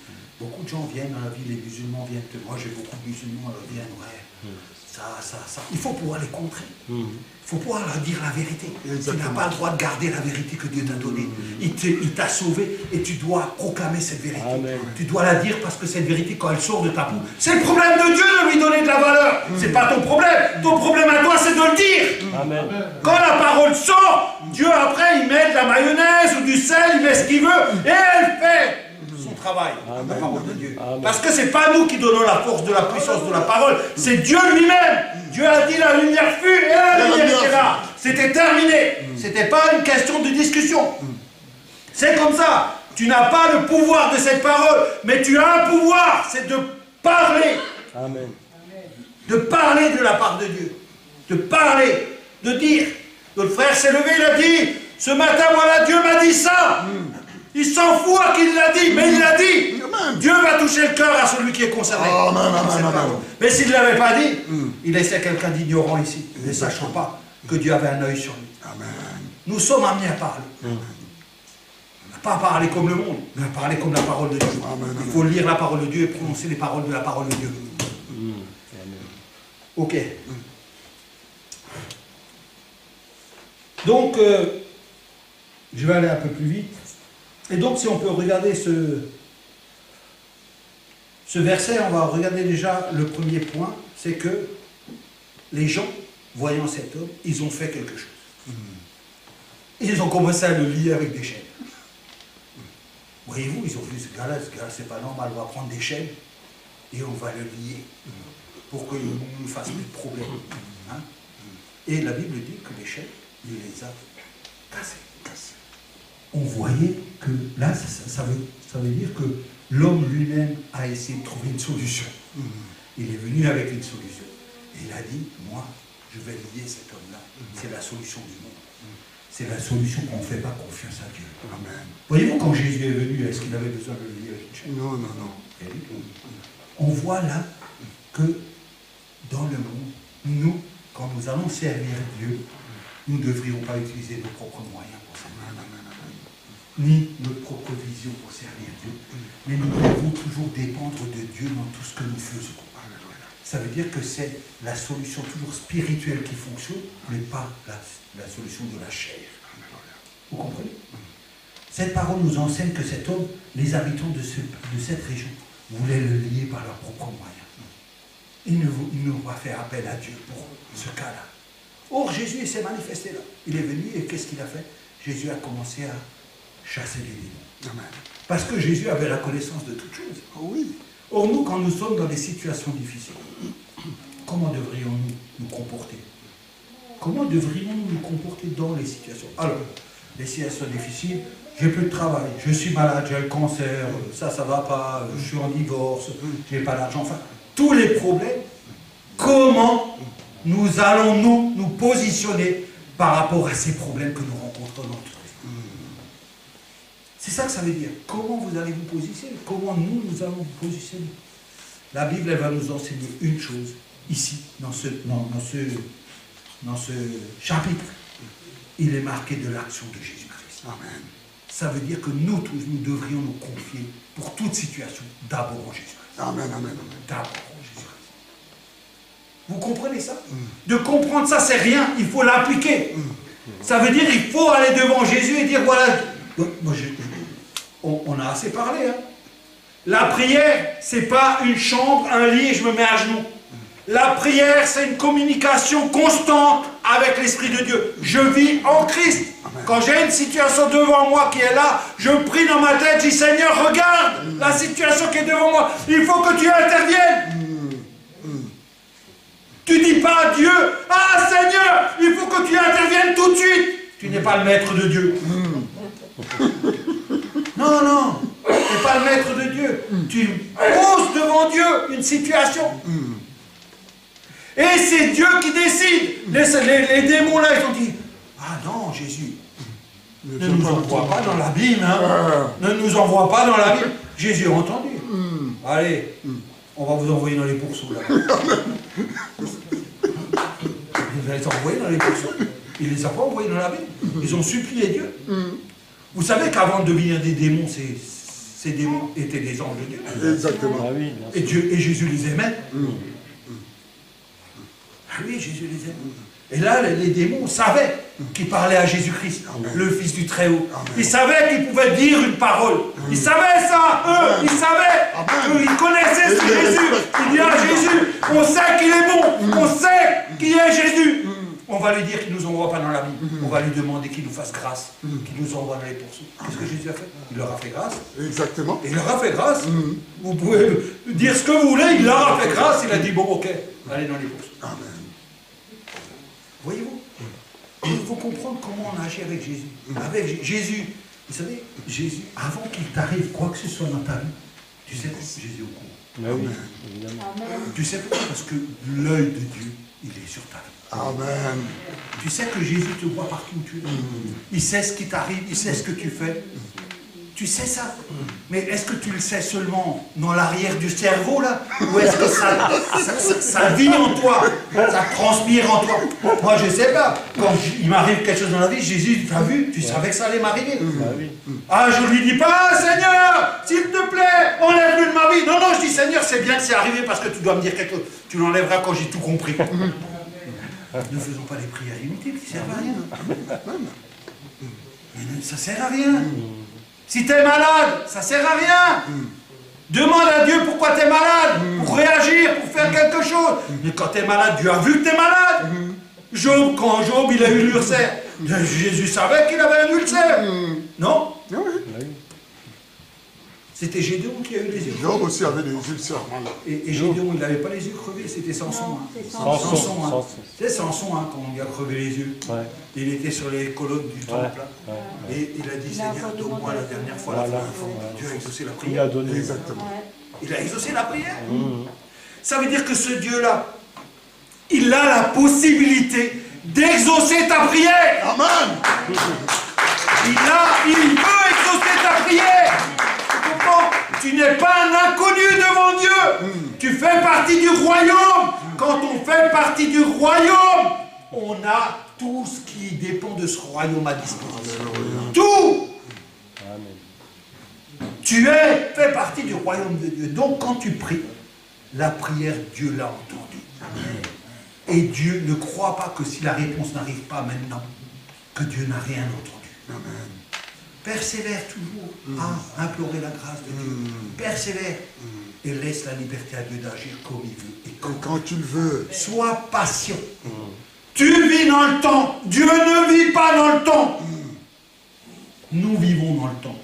Beaucoup de gens viennent dans la vie, les musulmans viennent. Moi, j'ai beaucoup de musulmans, ils viennent, ouais. Ça. Il faut pouvoir les contrer. Il faut pouvoir leur dire la vérité. Tu n'as pas le droit de garder la vérité que Dieu t'a donnée. Il t'a sauvé et tu dois proclamer cette vérité. Amen. Tu dois la dire parce que cette vérité, quand elle sort de ta bouche, c'est le problème de Dieu de lui donner de la valeur. C'est pas ton problème. Ton problème à toi, c'est de le dire. Amen. Quand la parole sort, Dieu après, il met de la mayonnaise ou du sel, il met ce qu'il veut et elle fait son travail, la parole de Dieu. Amen. Parce que c'est pas nous qui donnons la force de la puissance de la parole, c'est Dieu lui-même. Dieu a dit la lumière fut et la lumière était là. C'était terminé. C'était pas une question de discussion. C'est comme ça. Tu n'as pas le pouvoir de cette parole, mais tu as un pouvoir, c'est de parler. Amen. De parler de la part de Dieu. De parler, de dire. Notre frère s'est levé, il a dit, ce matin, voilà, Dieu m'a dit ça. Il s'en fout à qui il l'a dit, mais il l'a dit. Amen. Dieu va toucher le cœur à celui qui est concerné. Amen. Mais s'il ne l'avait pas dit, il laissait quelqu'un d'ignorant ici, ne sachant pas que Dieu avait un œil sur lui. Amen. Nous sommes amenés à parler. On n'a pas à parler comme le monde, mais à parler comme la parole de Dieu. Amen. Il faut lire la parole de Dieu et prononcer les paroles de la parole de Dieu. Ok. Donc, je vais aller un peu plus vite. Et donc, si on peut regarder ce verset, on va regarder déjà le premier point, c'est que les gens, voyant cet homme, ils ont fait quelque chose. Ils ont commencé à le lier avec des chaînes. Voyez-vous, ils ont vu ce gars-là, c'est pas normal, on va prendre des chaînes et on va le lier pour qu'il ne nous fasse plus de problème. Hein? Et la Bible dit que les chaînes, il les a cassées. On voyait que là, ça veut dire que l'homme lui-même a essayé de trouver une solution. Il est venu avec une solution. Et il a dit, moi, je vais lier cet homme-là. C'est la solution du monde. C'est la solution qu'on ne fait pas confiance à Dieu. Amen. Voyez-vous, quand Jésus est venu, est-ce qu'il avait besoin de le lier avec une chaîne? Non. On voit là que dans le monde, nous, quand nous allons servir Dieu, nous ne devrions pas utiliser nos propres moyens pour servir ni notre propre vision pour servir Dieu, mais nous devons toujours dépendre de Dieu dans tout ce que nous faisons. Ça veut dire que c'est la solution toujours spirituelle qui fonctionne, mais pas la solution de la chair. Vous comprenez? Cette parole nous enseigne que cet homme, les habitants de cette région, voulaient le lier par leurs propres moyens. Il ne va faire appel à Dieu pour ce cas-là. Or, Jésus s'est manifesté là. Il est venu et qu'est-ce qu'il a fait? Jésus a commencé à chasser les démons. Amen. Parce que Jésus avait la connaissance de toutes choses. Oh oui. Or, nous, quand nous sommes dans des situations difficiles, comment devrions-nous nous comporter? Comment devrions-nous nous comporter dans les situations? Alors, les situations difficiles, j'ai plus de travail, je suis malade, j'ai le cancer, ça va pas, je suis en divorce, j'ai pas d'argent, enfin, tous les problèmes, comment nous allons nous positionner par rapport à ces problèmes que nous rencontrons dans notre vie? C'est ça que ça veut dire. Comment vous allez vous positionner? Comment nous allons vous positionner? La Bible, elle va nous enseigner une chose, ici, dans ce chapitre. Il est marqué de l'action de Jésus-Christ. Amen. Ça veut dire que nous tous, nous devrions nous confier pour toute situation, d'abord en Jésus-Christ. Amen. D'abord en Jésus-Christ. Vous comprenez ça? De comprendre ça, c'est rien, il faut l'appliquer. Ça veut dire qu'il faut aller devant Jésus et dire, voilà, moi, on a assez parlé. Hein. La prière, c'est pas une chambre, un lit et je me mets à genoux. La prière, c'est une communication constante avec l'Esprit de Dieu. Je vis en Christ. Amen. Quand j'ai une situation devant moi qui est là, je prie dans ma tête, je dis Seigneur, regarde la situation qui est devant moi. Il faut que tu interviennes. Tu dis pas à Dieu, ah Seigneur, il faut que tu interviennes tout de suite. Tu n'es pas le maître de Dieu. Non, tu n'es pas le maître de Dieu. Tu poses devant Dieu une situation. Et c'est Dieu qui décide. Les démons là, ils ont dit, Ah non, Jésus, ne nous envoie pas dans l'abîme, hein. Ne nous envoie pas dans l'abîme. Jésus a entendu. Allez, on va vous envoyer dans les pourceaux, là. Il va les envoyer dans les pourceaux. Il ne les a pas envoyés dans l'abîme. Ils ont supplié Dieu. Vous savez qu'avant de devenir des démons, ces démons étaient des anges de Dieu. Exactement. Ah oui, Et Jésus les aimait. Ah oui, Jésus les aimait. Et là, les démons savaient qu'il parlait à Jésus-Christ, le Fils du Très-Haut. Ils savaient qu'il pouvait dire une parole. Ils savaient ça, eux, ils savaient. Eux, ils connaissaient ce Jésus. Il dit à Jésus, on sait qu'il est bon, on sait qui est Jésus. On va lui dire qu'il ne nous envoie pas dans la vie. On va lui demander qu'il nous fasse grâce, qu'il nous envoie dans les poursuites. Qu'est-ce que Jésus a fait? Il leur a fait grâce. Exactement. Il leur a fait grâce. Vous pouvez dire ce que vous voulez, il leur a fait grâce. Il a dit, bon, ok, allez dans les poursuites. Amen. Voyez-vous? Il faut comprendre comment on agit avec Jésus. Avec Jésus, vous savez, Jésus, avant qu'il t'arrive quoi que ce soit dans ta vie, tu sais que Jésus est au courant. mais oui, évidemment. Tu sais pourquoi? Parce que l'œil de Dieu, il est sur ta vie. Amen. Tu sais que Jésus te voit partout où tu es. Il sait ce qui t'arrive, il sait ce que tu fais. Tu sais ça. Mais est-ce que tu le sais seulement dans l'arrière du cerveau, là? Ou est-ce que ça vit en toi? Ça transpire en toi? Moi, je ne sais pas. Quand il m'arrive quelque chose dans la vie, Jésus, tu as vu? Tu savais que ça allait m'arriver. Ah oui. Ah, je ne lui dis pas, Seigneur, s'il te plaît, enlève-le de ma vie. Non, non, je dis, Seigneur, c'est bien que c'est arrivé parce que tu dois me dire quelque chose. Tu l'enlèveras quand j'ai tout compris. Ne faisons pas des prières inutiles qui ne servent à rien. Ça ne sert à rien. Si tu es malade, ça ne sert à rien. Demande à Dieu pourquoi tu es malade, pour réagir, pour faire quelque chose. Mais quand tu es malade, Dieu a vu que tu es malade. Job, quand Job il a eu l'ulcère, Jésus savait qu'il avait un ulcère. Non? C'était Gédéon qui a eu les yeux Job crevés. aussi avait des ulcères. Et Gédéon, il n'avait pas les yeux crevés, c'était Samson. Non, c'est Samson, hein. Samson. C'est Samson, hein, quand on lui a crevé les yeux. Ouais. Il était sur les colonnes du temple. Là. Ouais. Et il a dit, Il a Seigneur, redemandé donne-moi la la dernière fois Voilà. la fois. Dieu a exaucé la Il a prière. donné. Exactement. Il a exaucé la prière. Ça veut dire que ce Dieu-là, il a la possibilité d'exaucer ta prière. Amen. Il peut exaucer ta prière. Tu comprends? Tu n'es pas un inconnu devant Dieu. Tu fais partie du royaume. Quand on fait partie du royaume, on a tout ce qui dépend de ce royaume à disposition. Tout. Amen. Tu fais partie du royaume de Dieu. Donc quand tu pries, la prière, Dieu l'a entendue. Et Dieu ne croit pas que si la réponse n'arrive pas maintenant, que Dieu n'a rien entendu. Amen. Persévère toujours à implorer la grâce de Dieu. Persévère et laisse la liberté à Dieu d'agir comme il veut. Et Quand tu le veux. sois patient. Tu vis dans le temps. Dieu ne vit pas dans le temps. Nous vivons dans le temps.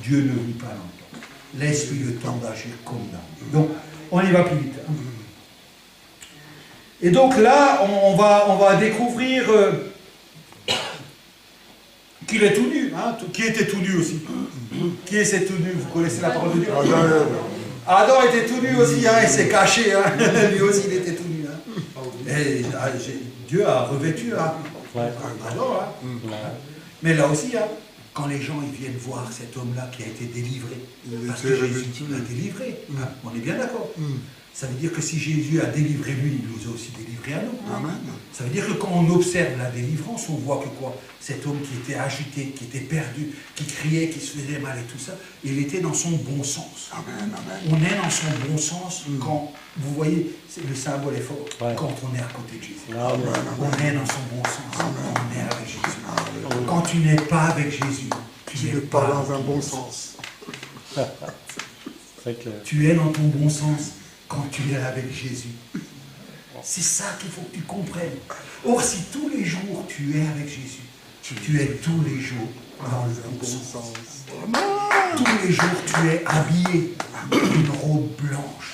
Dieu ne vit pas dans le temps. Laisse-lui le temps d'agir comme il a. Donc, on y va plus vite. Hein. Et donc là, on va découvrir qu'il est tout nu. Hein. Qui était tout nu aussi? Qui est cet tout nu? Vous connaissez la parole de Dieu? Adam était tout nu aussi, hein, il s'est caché, hein. Lui aussi il était tout nu. Hein. Et, Dieu a revêtu hein. Adam. Hein. Mais là aussi, hein, quand les gens ils viennent voir cet homme-là qui a été délivré, parce que Jésus l'a délivré, hein, on est bien d'accord. Ça veut dire que si Jésus a délivré lui, il nous a aussi délivré à nous. Amen. Ça veut dire que quand on observe la délivrance, on voit que quoi? Cet homme qui était agité, qui était perdu, qui criait, qui se faisait mal et tout ça, il était dans son bon sens. Amen. Amen. On est dans son bon sens quand, vous voyez, le symbole est fort, Ouais. quand on est à côté de Jésus. Amen. On est dans son bon sens, quand on est avec Jésus. Quand tu n'es pas avec Jésus, tu Tu n'es ne pas pas dans un bon sens. C'est clair. Tu es dans ton bon sens quand tu es avec Jésus. C'est ça qu'il faut que tu comprennes. Or, si tous les jours tu es avec Jésus, tu es tous les jours dans le bon sens. Tous les jours tu es habillé d'une robe blanche.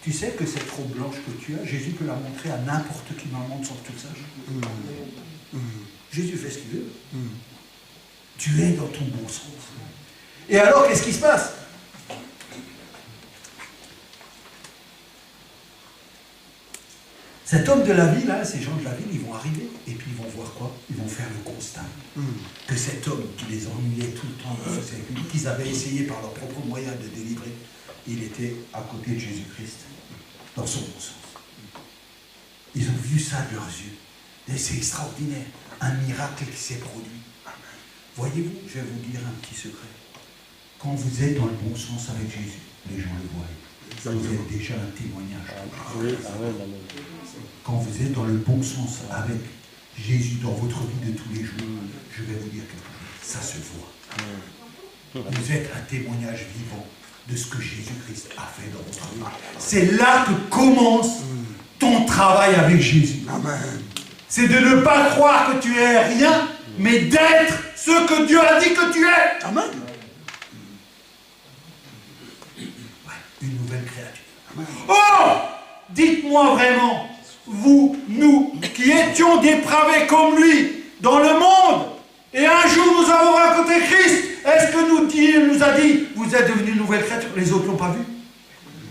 Tu sais que cette robe blanche que tu as, Jésus peut la montrer à n'importe qui dans le monde sans que tu le saches. Jésus fait ce qu'il veut. Tu es dans ton bon sens. Et alors, qu'est-ce qui se passe? Cet homme de la ville, hein, ces gens de la ville, ils vont arriver et puis ils vont voir quoi? Ils vont faire le constat que cet homme qui les ennuyait tout le temps, qu'ils avaient essayé par leurs propres moyens de délivrer, il était à côté de Jésus-Christ, dans son bon sens. Ils ont vu ça de leurs yeux. Et c'est extraordinaire, un miracle qui s'est produit. Voyez-vous, je vais vous dire un petit secret. Quand vous êtes dans le bon sens avec Jésus, les gens le voient. Vous êtes déjà un témoignage. Quand vous êtes dans le bon sens avec Jésus dans votre vie de tous les jours, je vais vous dire quelque chose, ça se voit. Vous êtes un témoignage vivant de ce que Jésus-Christ a fait dans votre vie. C'est là que commence ton travail avec Jésus. C'est de ne pas croire que tu es rien, mais d'être ce que Dieu a dit que tu es. Amen. Une nouvelle créature. Oh! Dites-moi vraiment, vous, nous, qui étions dépravés comme lui, dans le monde, et un jour nous avons rencontré Christ, est-ce que il nous a dit, vous êtes devenus une nouvelle créature? Les autres n'ont pas vu.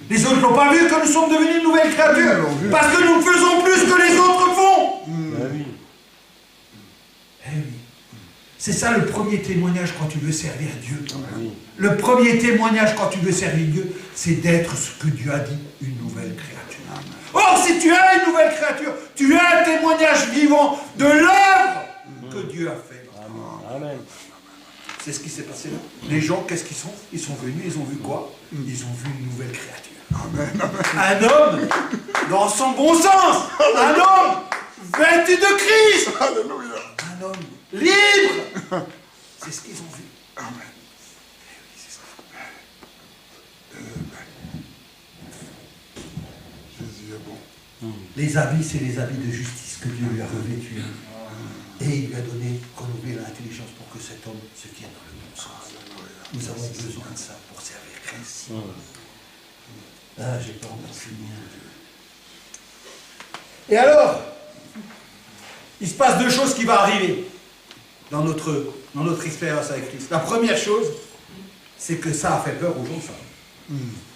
Les autres n'ont pas vu que nous sommes devenus une nouvelle créature. Parce que nous faisons plus que les autres font. Eh oui. C'est ça le premier témoignage quand tu veux servir Dieu. Le premier témoignage quand tu veux servir Dieu, c'est d'être ce que Dieu a dit, une nouvelle créature. Or, si tu es une nouvelle créature, tu es un témoignage vivant de l'œuvre que Dieu a fait. Amen. C'est ce qui s'est passé là. Les gens, qu'est-ce qu'ils sont? Ils sont venus, ils ont vu quoi? Ils ont vu une nouvelle créature. Un homme dans son bon sens. Un homme vêtu de Christ. Un homme libre. C'est ce qu'ils ont vu. Amen. Jésus est bon. Les habits, c'est les habits de justice que Dieu lui a revêtus. Et il lui a donné, renouvelé l'intelligence pour que cet homme se tienne dans le bon sens. Nous avons besoin de ça pour servir Christ. Ah, j'ai pas encore fini. Et alors, il se passe deux choses qui vont arriver dans notre expérience avec Christ. La première chose, c'est que ça a fait peur aux gens, ça.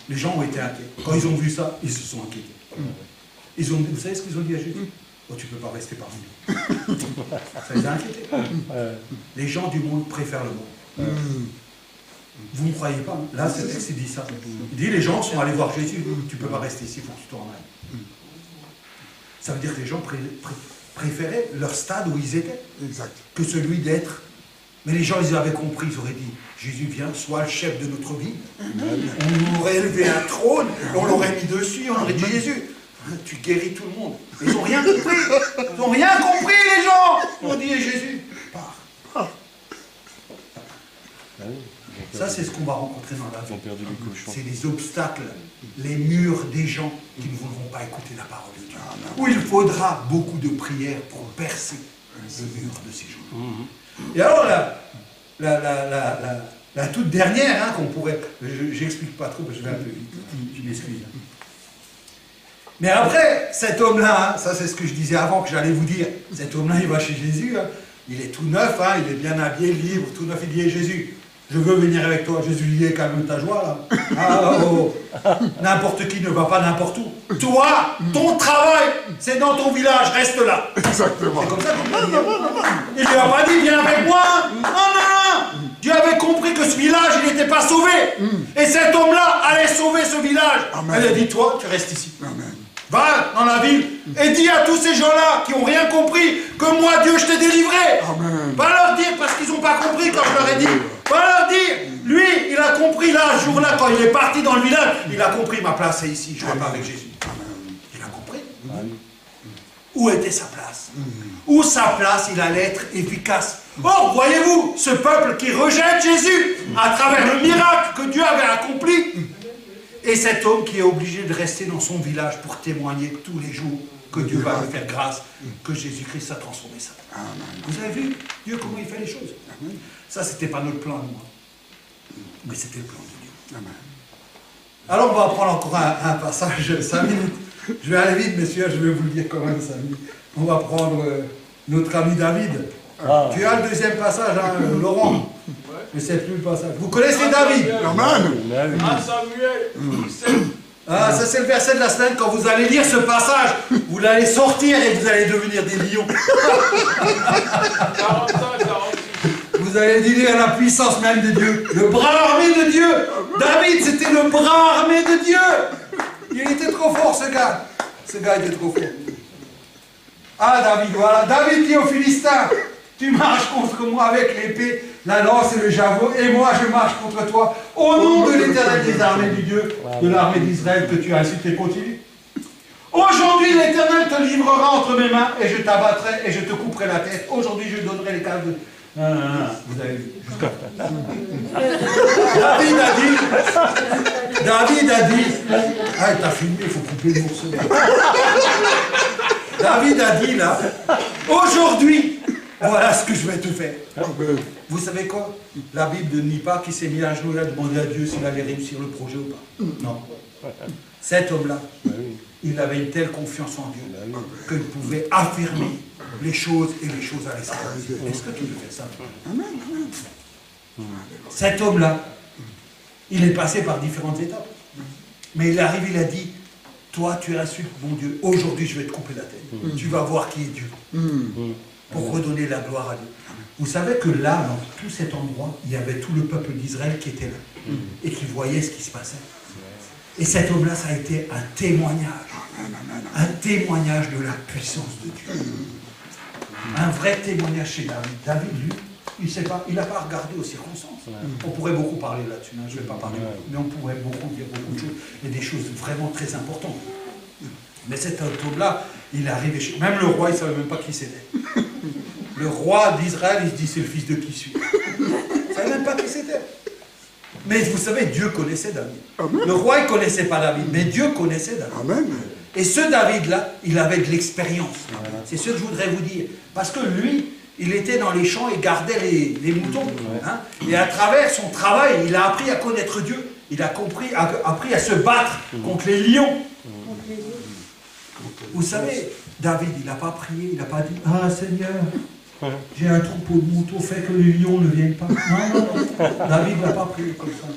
Les gens ont été inquiets. Quand ils ont vu ça, ils se sont inquiétés. Vous savez ce qu'ils ont dit à Jésus? Oh, tu ne peux pas rester parmi nous. Ça les a inquiétés. Les gens du monde préfèrent le monde. Vous ne croyez pas? Là, c'est texte, il dit ça. Il dit, les gens sont allés voir Jésus. Tu ne peux pas rester ici, il faut que tu t'en ailles. Ça veut dire que les gens préféraient leur stade où ils étaient que celui d'être. Mais les gens, ils avaient compris, ils auraient dit, Jésus vient, sois le chef de notre vie. On aurait élevé un trône, on l'aurait mis dessus, on aurait dit, Jésus, tu guéris tout le monde. Ils n'ont rien compris. Ils n'ont rien compris, les gens. Ils ont dit, Jésus, pars. Ça, c'est ce qu'on va rencontrer dans la vie. C'est les obstacles, les murs des gens qui ne voudront pas écouter la parole de Dieu. Où il faudra beaucoup de prières pour percer le mur de ces gens. Et alors, la toute dernière, hein, qu'on pourrait... J'explique pas trop, parce que je vais un peu vite. Je m'excuse. Mais après, cet homme-là, hein, ça c'est ce que je disais avant que j'allais vous dire, cet homme-là, il va chez Jésus, hein, il est tout neuf, hein, il est bien habillé, libre, tout neuf, il dit, Jésus, je veux venir avec toi. Jésus lui dit, calme ta joie, là. Ah, oh. N'importe qui ne va pas n'importe où. Toi, ton travail, c'est dans ton village, reste là. Exactement. C'est comme ça qu'on l'a dit. Il lui a pas dit, viens avec moi. Non. Dieu avait compris que ce village, il n'était pas sauvé. Et cet homme-là allait sauver ce village. Amen. Elle a dit, toi, tu restes ici. Amen. Va dans la ville et dis à tous ces gens-là qui n'ont rien compris que moi, Dieu, je t'ai délivré. Amen. Va leur dire, parce qu'ils n'ont pas compris quand je leur ai dit. Va leur dire, lui, il a compris là, ce jour-là, quand il est parti dans le village, il a compris, ma place est ici, je ne vais pas avec Jésus. Amen. Il a compris. Amen. Où était sa place? Où sa place, il allait être efficace. Or, voyez-vous, ce peuple qui rejette Jésus à travers le miracle que Dieu avait accompli, et cet homme qui est obligé de rester dans son village pour témoigner tous les jours que Dieu va lui faire grâce, que Jésus-Christ a transformé ça. Vous avez vu Dieu comment il fait les choses? Ça, c'était pas notre plan, moi. Mais c'était le plan de Dieu. Amen. Alors, on va prendre encore un passage, 5 minutes. Je vais aller vite, messieurs, je vais vous le dire quand même, 5 minutes. On va prendre notre ami David. Tu as le deuxième passage, hein, Laurent? Je ne sais plus le passage. Vous connaissez David? Amen. 1 Samuel 17, Ah, ça c'est le verset de la semaine. Quand vous allez lire ce passage, vous allez sortir et vous allez devenir des lions. 45, 46. Vous allez dire la puissance même de Dieu. Le bras armé de Dieu. David, c'était le bras armé de Dieu. Il était trop fort, ce gars. Ce gars était trop fort. Ah, David, voilà. David dit aux Philistins, tu marches contre moi avec l'épée, la lance et le javelot, et moi je marche contre toi. Au nom de l'Éternel des armées du Dieu, de l'armée d'Israël que tu as insulté, continue. Aujourd'hui, l'Éternel te livrera entre mes mains, et je t'abattrai, et je te couperai la tête. Aujourd'hui, je donnerai les cases de... Vous avez vu. David a dit, ah, t'as filmé, il faut couper le morceau. David a dit là, aujourd'hui, voilà ce que je vais te faire. Vous savez quoi? La Bible ne nie pas qu'il s'est mis à genoux et a demandé à Dieu s'il allait réussir le projet ou pas. Non. Cet homme-là, il avait une telle confiance en Dieu qu'il pouvait affirmer les choses et les choses allaient se réaliser. Est-ce que tu veux faire ça? Cet homme-là, il est passé par différentes étapes. Mais il arrive, il a dit, toi tu insultes mon Dieu, aujourd'hui je vais te couper la tête. Tu vas voir qui est Dieu. Pour redonner la gloire à Dieu. Vous savez que là, dans tout cet endroit, il y avait tout le peuple d'Israël qui était là. Et qui voyait ce qui se passait. Et cet homme-là, ça a été un témoignage. Un témoignage de la puissance de Dieu. Un vrai témoignage chez David. David, lui, il n'a pas regardé aux circonstances. On pourrait beaucoup parler là-dessus, je ne vais pas parler, mais on pourrait beaucoup dire beaucoup de choses, et des choses vraiment très importantes. Mais cet homme-là, il est arrivé chez... Même le roi, il ne savait même pas qui c'était. Le roi d'Israël, il se dit, c'est le fils de qui suis. Il ne savait même pas qui c'était. Mais vous savez, Dieu connaissait David. Le roi, il ne connaissait pas David, mais Dieu connaissait David. Amen. Et ce David-là, il avait de l'expérience. C'est ce que je voudrais vous dire. Parce que lui, il était dans les champs et gardait les moutons. Hein? Et à travers son travail, il a appris à connaître Dieu. Il a appris à se battre contre les lions. Vous savez, David, il n'a pas prié, il n'a pas dit « Ah Seigneur, j'ai un troupeau de moutons, fait que les lions ne viennent pas. » Non. David n'a pas prié comme ça.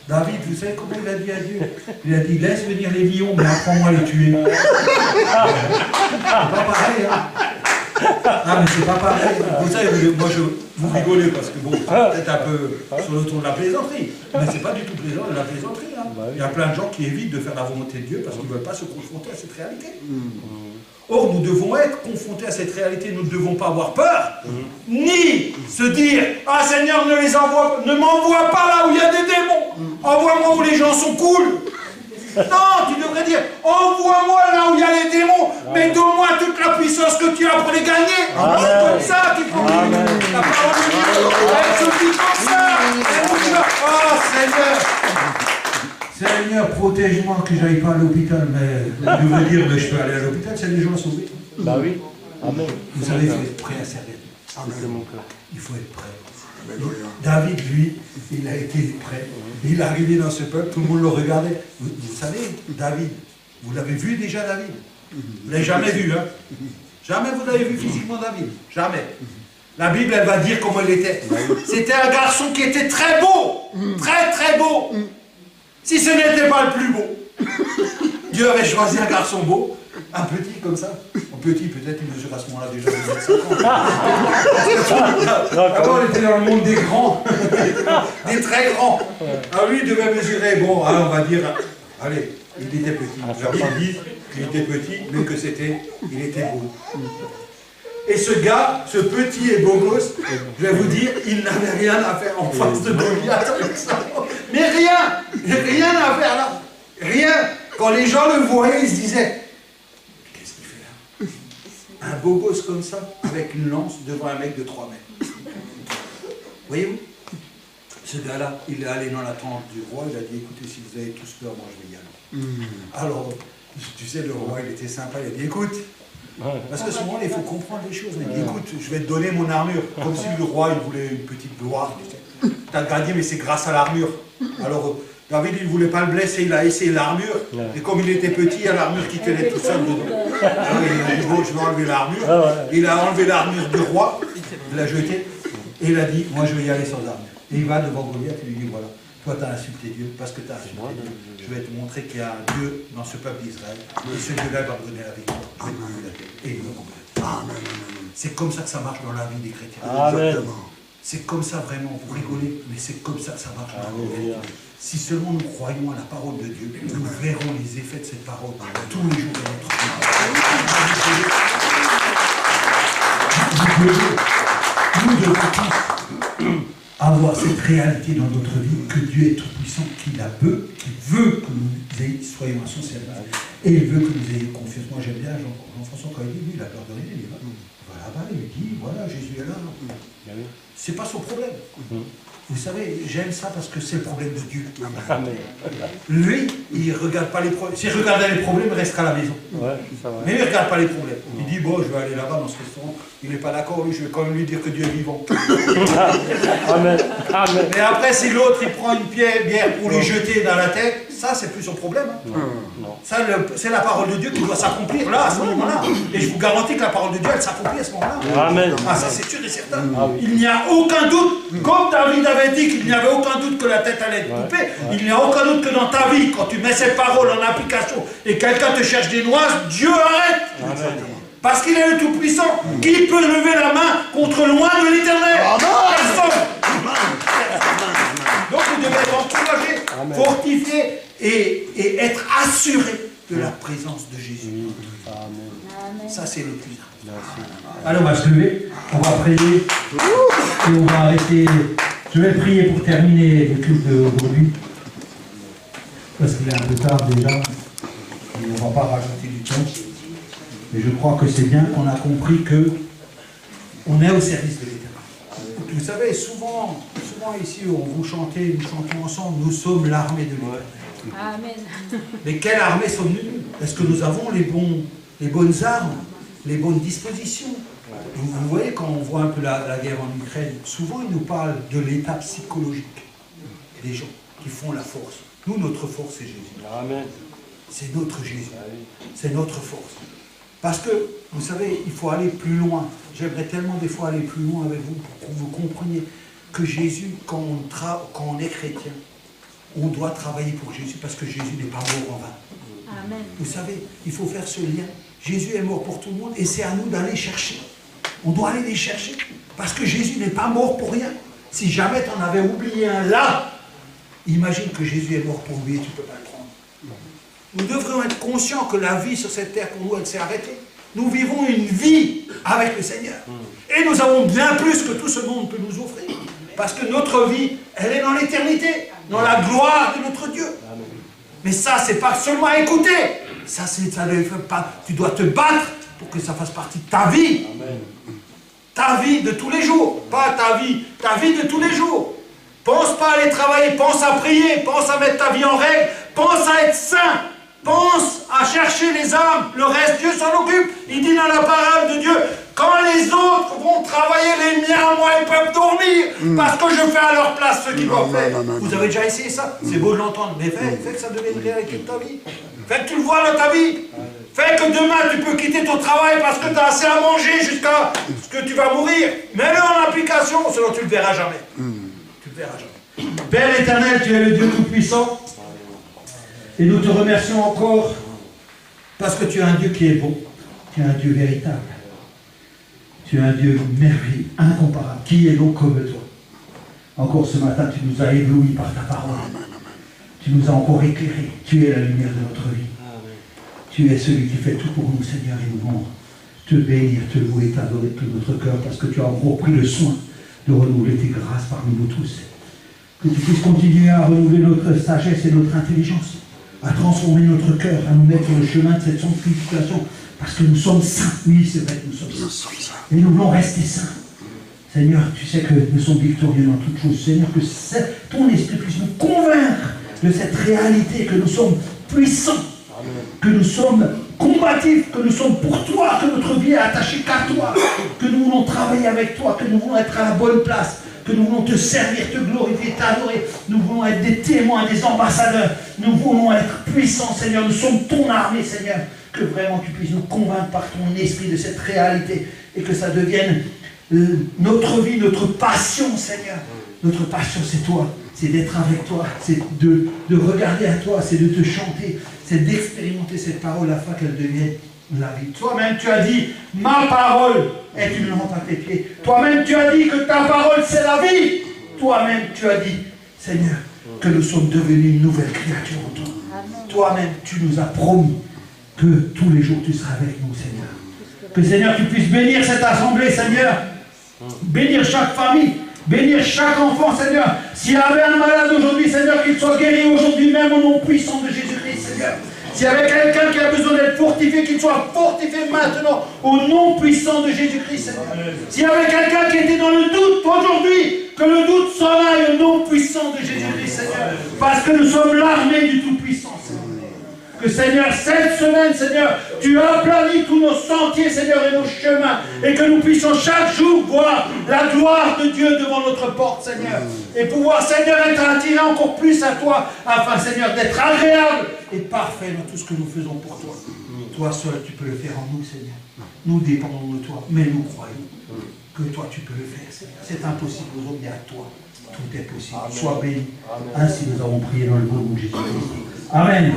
David, vous savez comment il a dit à Dieu? Il a dit « Laisse venir les lions, mais apprends-moi à les tuer. » C'est pas pareil, hein? Ah, mais c'est pas pareil. Vous savez, moi, vous rigolez parce que bon, c'est peut-être un peu sur le ton de la plaisanterie. Mais c'est pas du tout plaisant de la plaisanterie. Hein. Il y a plein de gens qui évitent de faire la volonté de Dieu parce qu'ils ne veulent pas se confronter à cette réalité. Or, nous devons être confrontés à cette réalité. Nous ne devons pas avoir peur, ni se dire « Ah Seigneur, ne m'envoie pas là où il y a des démons. Envoie-moi où les gens sont cool. » Non, tu devrais dire, envoie-moi là où il y a les démons, mais donne-moi toute la puissance que tu as pour les gagner. C'est comme ça qu'il faut dire. La parole de Dieu, elle se dit comme ça. Oh Seigneur. Seigneur, protège-moi que je n'aille pas à l'hôpital. Mais je veux dire, mais je peux aller à l'hôpital, c'est des gens sauvés. Bah oui. Amen. Vous savez, il faut être prêt à servir Dieu. C'est mon cœur. Il faut être prêt. David, lui, il a été prêt. Il est arrivé dans ce peuple, tout le monde le regardait. Vous savez, David, vous l'avez vu déjà, David? Vous ne l'avez jamais vu, hein? Jamais vous l'avez vu physiquement, David? Jamais. La Bible, elle va dire comment il était. C'était un garçon qui était très beau. Très, très beau. Si ce n'était pas le plus beau. Dieu avait choisi un garçon beau. Un petit comme ça. Un petit, peut-être, il mesure à ce moment-là déjà 2,50 m. Avant, on était dans le monde des grands. Des très grands. Alors lui, il devait mesurer, bon, on va dire, allez, il était petit. La Bible dit qu'il était petit, mais que il était beau. Et ce gars, ce petit et beau gosse, je vais vous dire, il n'avait rien à faire en face de Goliath avec ça. Mais rien à faire là. Rien. Quand les gens le voyaient, ils se disaient, qu'est-ce qu'il fait là? Un beau gosse comme ça, avec une lance devant un mec de 3 mètres. Voyez-vous? Ce gars-là, il est allé dans la tente du roi, il a dit, écoutez, si vous avez tous peur, moi je vais y aller. Alors, tu sais, le roi, il était sympa, il a dit, écoute, parce qu'à ce moment-là, il faut comprendre les choses. Il a dit, écoute, je vais te donner mon armure. Comme si le roi, il voulait une petite gloire. Tu as gagné, mais c'est grâce à l'armure. Alors, David, il ne voulait pas le blesser, il a essayé l'armure. Et comme il était petit, il y a l'armure qui tenait tout seul dedans. Alors, il a dit, bon, je vais enlever l'armure. Il a enlevé l'armure du roi, il l'a jetée, et il a dit, moi je vais y aller sans armure. Et il va devant Goliath et il lui dit, voilà, Toi, tu as insulté Dieu parce que tu as insulté Dieu. Je vais te montrer qu'il y a un Dieu dans ce peuple d'Israël. Et ce Dieu-là va me donner la victoire. Je vais te montrer la tête. Et il me couper la tête. C'est comme ça que ça marche dans la vie des chrétiens. Amen. C'est comme ça vraiment. Vous rigolez, mais c'est comme ça que ça marche dans la vie. Si seulement nous croyons à la parole de Dieu, nous verrons les effets de cette parole tous les jours de notre vie. Nous devons tous avoir cette réalité dans notre vie que Dieu est tout-puissant, qu'il veut que nous soyons à son service. Et il veut que nous ayons confiance. Moi j'aime bien Jean-François quand il dit, lui, il a pardonné, il va là-bas, il dit, voilà, Jésus est là. C'est pas son problème. Vous savez, j'aime ça parce que c'est le problème de Dieu. Amen. Lui, il ne regarde pas les problèmes. S'il regardait les problèmes, il resterait à la maison. Ouais, ça va. Mais il ne regarde pas les problèmes. Il dit, bon, je vais aller là-bas dans ce restaurant. Il n'est pas d'accord, lui, je vais quand même lui dire que Dieu est vivant. Amen. Amen. Mais après, si l'autre, il prend une bière pour lui jeter dans la tête, ça, c'est plus son problème. Hein. Non. Ça, c'est la parole de Dieu qui doit s'accomplir là, à ce moment-là. Et je vous garantis que la parole de Dieu, elle s'accomplit à ce moment-là. Amen. Ah, ça, c'est sûr et certain. Ah, oui. Il n'y a aucun doute, comme David avait dit qu'il n'y avait aucun doute que la tête allait être coupée, il n'y a aucun doute que dans ta vie, quand tu mets ces paroles en application et quelqu'un te cherche des noises, Dieu arrête. Amen. Parce qu'il est le Tout-Puissant. Qui peut lever la main contre le loin de l'Éternel? Personne. Donc vous devez être encouragé, fortifié et être assuré de la présence de Jésus. Amen. Ça, c'est le plus important. Alors on va se lever, on va prier et on va arrêter. Je vais prier pour terminer le culte d'aujourd'hui, parce qu'il est un peu tard déjà, et on ne va pas rajouter du temps. Mais je crois que c'est bien qu'on a compris que on est au service de l'Éternel. Vous savez, souvent ici, on vous chantez, nous chantons ensemble, nous sommes l'armée de l'Éternel. Amen. Mais quelle armée sommes-nous? Est-ce que nous avons les bonnes armes, les bonnes dispositions? Vous voyez, quand on voit un peu la guerre en Ukraine, souvent ils nous parlent de l'état psychologique des gens qui font la force. Nous, notre force, c'est Jésus. Amen. C'est notre Jésus. C'est notre force. Parce que, vous savez, il faut aller plus loin. J'aimerais tellement des fois aller plus loin avec vous pour que vous compreniez que Jésus, quand on est chrétien, on doit travailler pour Jésus parce que Jésus n'est pas mort en vain. Amen. Vous savez, il faut faire ce lien. Jésus est mort pour tout le monde et c'est à nous d'aller chercher. On doit aller les chercher parce que Jésus n'est pas mort pour rien. Si jamais tu en avais oublié un là, imagine que Jésus est mort pour oublier, tu ne peux pas le prendre. Nous devrions être conscients que la vie sur cette terre, pour nous, elle s'est arrêtée. Nous vivons une vie avec le Seigneur. Et nous avons bien plus que tout ce monde peut nous offrir. Parce que notre vie, elle est dans l'éternité, dans la gloire de notre Dieu. Mais ça, c'est pas seulement à écouter. Ça ne fait pas. Tu dois te battre pour que ça fasse partie de ta vie. Amen. Ta vie de tous les jours. Pas ta vie de tous les jours. Pense pas à aller travailler, pense à prier, pense à mettre ta vie en règle, pense à être saint. Pense à chercher les âmes, le reste, Dieu s'en occupe. Il dit dans la parole de Dieu, quand les autres vont travailler, les miens, moi, ils peuvent dormir, parce que je fais à leur place ce qu'ils doivent faire. Vous avez déjà essayé ça? C'est beau de l'entendre, mais fais que ça devienne une réalité de ta vie. Fais que tu le vois dans ta vie. Fais que demain, tu peux quitter ton travail parce que tu as assez à manger jusqu'à ce que tu vas mourir. Mets-le en application, sinon tu ne le verras jamais. Tu ne le verras jamais. Père éternel, tu es le Dieu Tout-Puissant. Et nous te remercions encore parce que tu es un Dieu qui est bon. Tu es un Dieu véritable. Tu es un Dieu merveilleux, incomparable. Qui est donc comme toi? Encore ce matin, tu nous as éblouis par ta parole. Tu nous as encore éclairés. Tu es la lumière de notre vie. Tu es celui qui fait tout pour nous, Seigneur, et nous voulons te bénir, te louer, t'adorer de tout notre cœur, parce que tu as encore pris le soin de renouveler tes grâces parmi nous tous. Que tu puisses continuer à renouveler notre sagesse et notre intelligence, à transformer notre cœur, à nous mettre sur le chemin de cette sanctification, parce que nous sommes saints. Oui, c'est vrai que nous sommes saints. Et nous voulons rester saints. Seigneur, tu sais que nous sommes victorieux dans toutes choses. Seigneur, que ton esprit puisse nous convaincre de cette réalité, que nous sommes puissants, que nous sommes combatifs, que nous sommes pour toi, que notre vie est attachée qu'à toi, que nous voulons travailler avec toi, que nous voulons être à la bonne place, que nous voulons te servir, te glorifier, t'adorer. Nous voulons être des témoins, des ambassadeurs. Nous voulons être puissants, Seigneur. Nous sommes ton armée, Seigneur. Que vraiment tu puisses nous convaincre par ton esprit de cette réalité et que ça devienne notre vie, notre passion, Seigneur. Notre passion, c'est toi. c'est d'être avec toi, c'est de regarder à toi, c'est de te chanter, c'est d'expérimenter cette parole afin qu'elle devienne la vie. Toi-même, tu as dit, ma parole est une lampe à tes pieds. Toi-même, tu as dit que ta parole, c'est la vie. Toi-même, tu as dit, Seigneur, que nous sommes devenus une nouvelle créature en toi. Toi-même, tu nous as promis que tous les jours, tu seras avec nous, Seigneur. Que, Seigneur, tu puisses bénir cette assemblée, Seigneur. Bénir chaque famille. Bénir chaque enfant, Seigneur. S'il y avait un malade aujourd'hui, Seigneur, qu'il soit guéri aujourd'hui même au nom puissant de Jésus-Christ, Seigneur. S'il y avait quelqu'un qui a besoin d'être fortifié, qu'il soit fortifié maintenant au nom puissant de Jésus-Christ, Seigneur. S'il y avait quelqu'un qui était dans le doute aujourd'hui, que le doute s'en aille au nom puissant de Jésus-Christ, Seigneur. Parce que nous sommes l'armée du Tout-Puissant, Seigneur. Que Seigneur, cette semaine, Seigneur, tu aplanis tous nos sentiers, Seigneur, et nos chemins, et que nous puissions chaque jour voir la gloire de Dieu devant notre porte, Seigneur, et pouvoir, Seigneur, être attiré encore plus à toi, afin, Seigneur, d'être agréable et parfait dans tout ce que nous faisons pour toi. Toi seul, tu peux le faire en nous, Seigneur. Nous dépendons de toi, mais nous croyons que toi, tu peux le faire, Seigneur. C'est impossible aujourd'hui à toi. Tout est possible. Sois béni. Ainsi nous avons prié dans le nom de Jésus-Christ. Amen.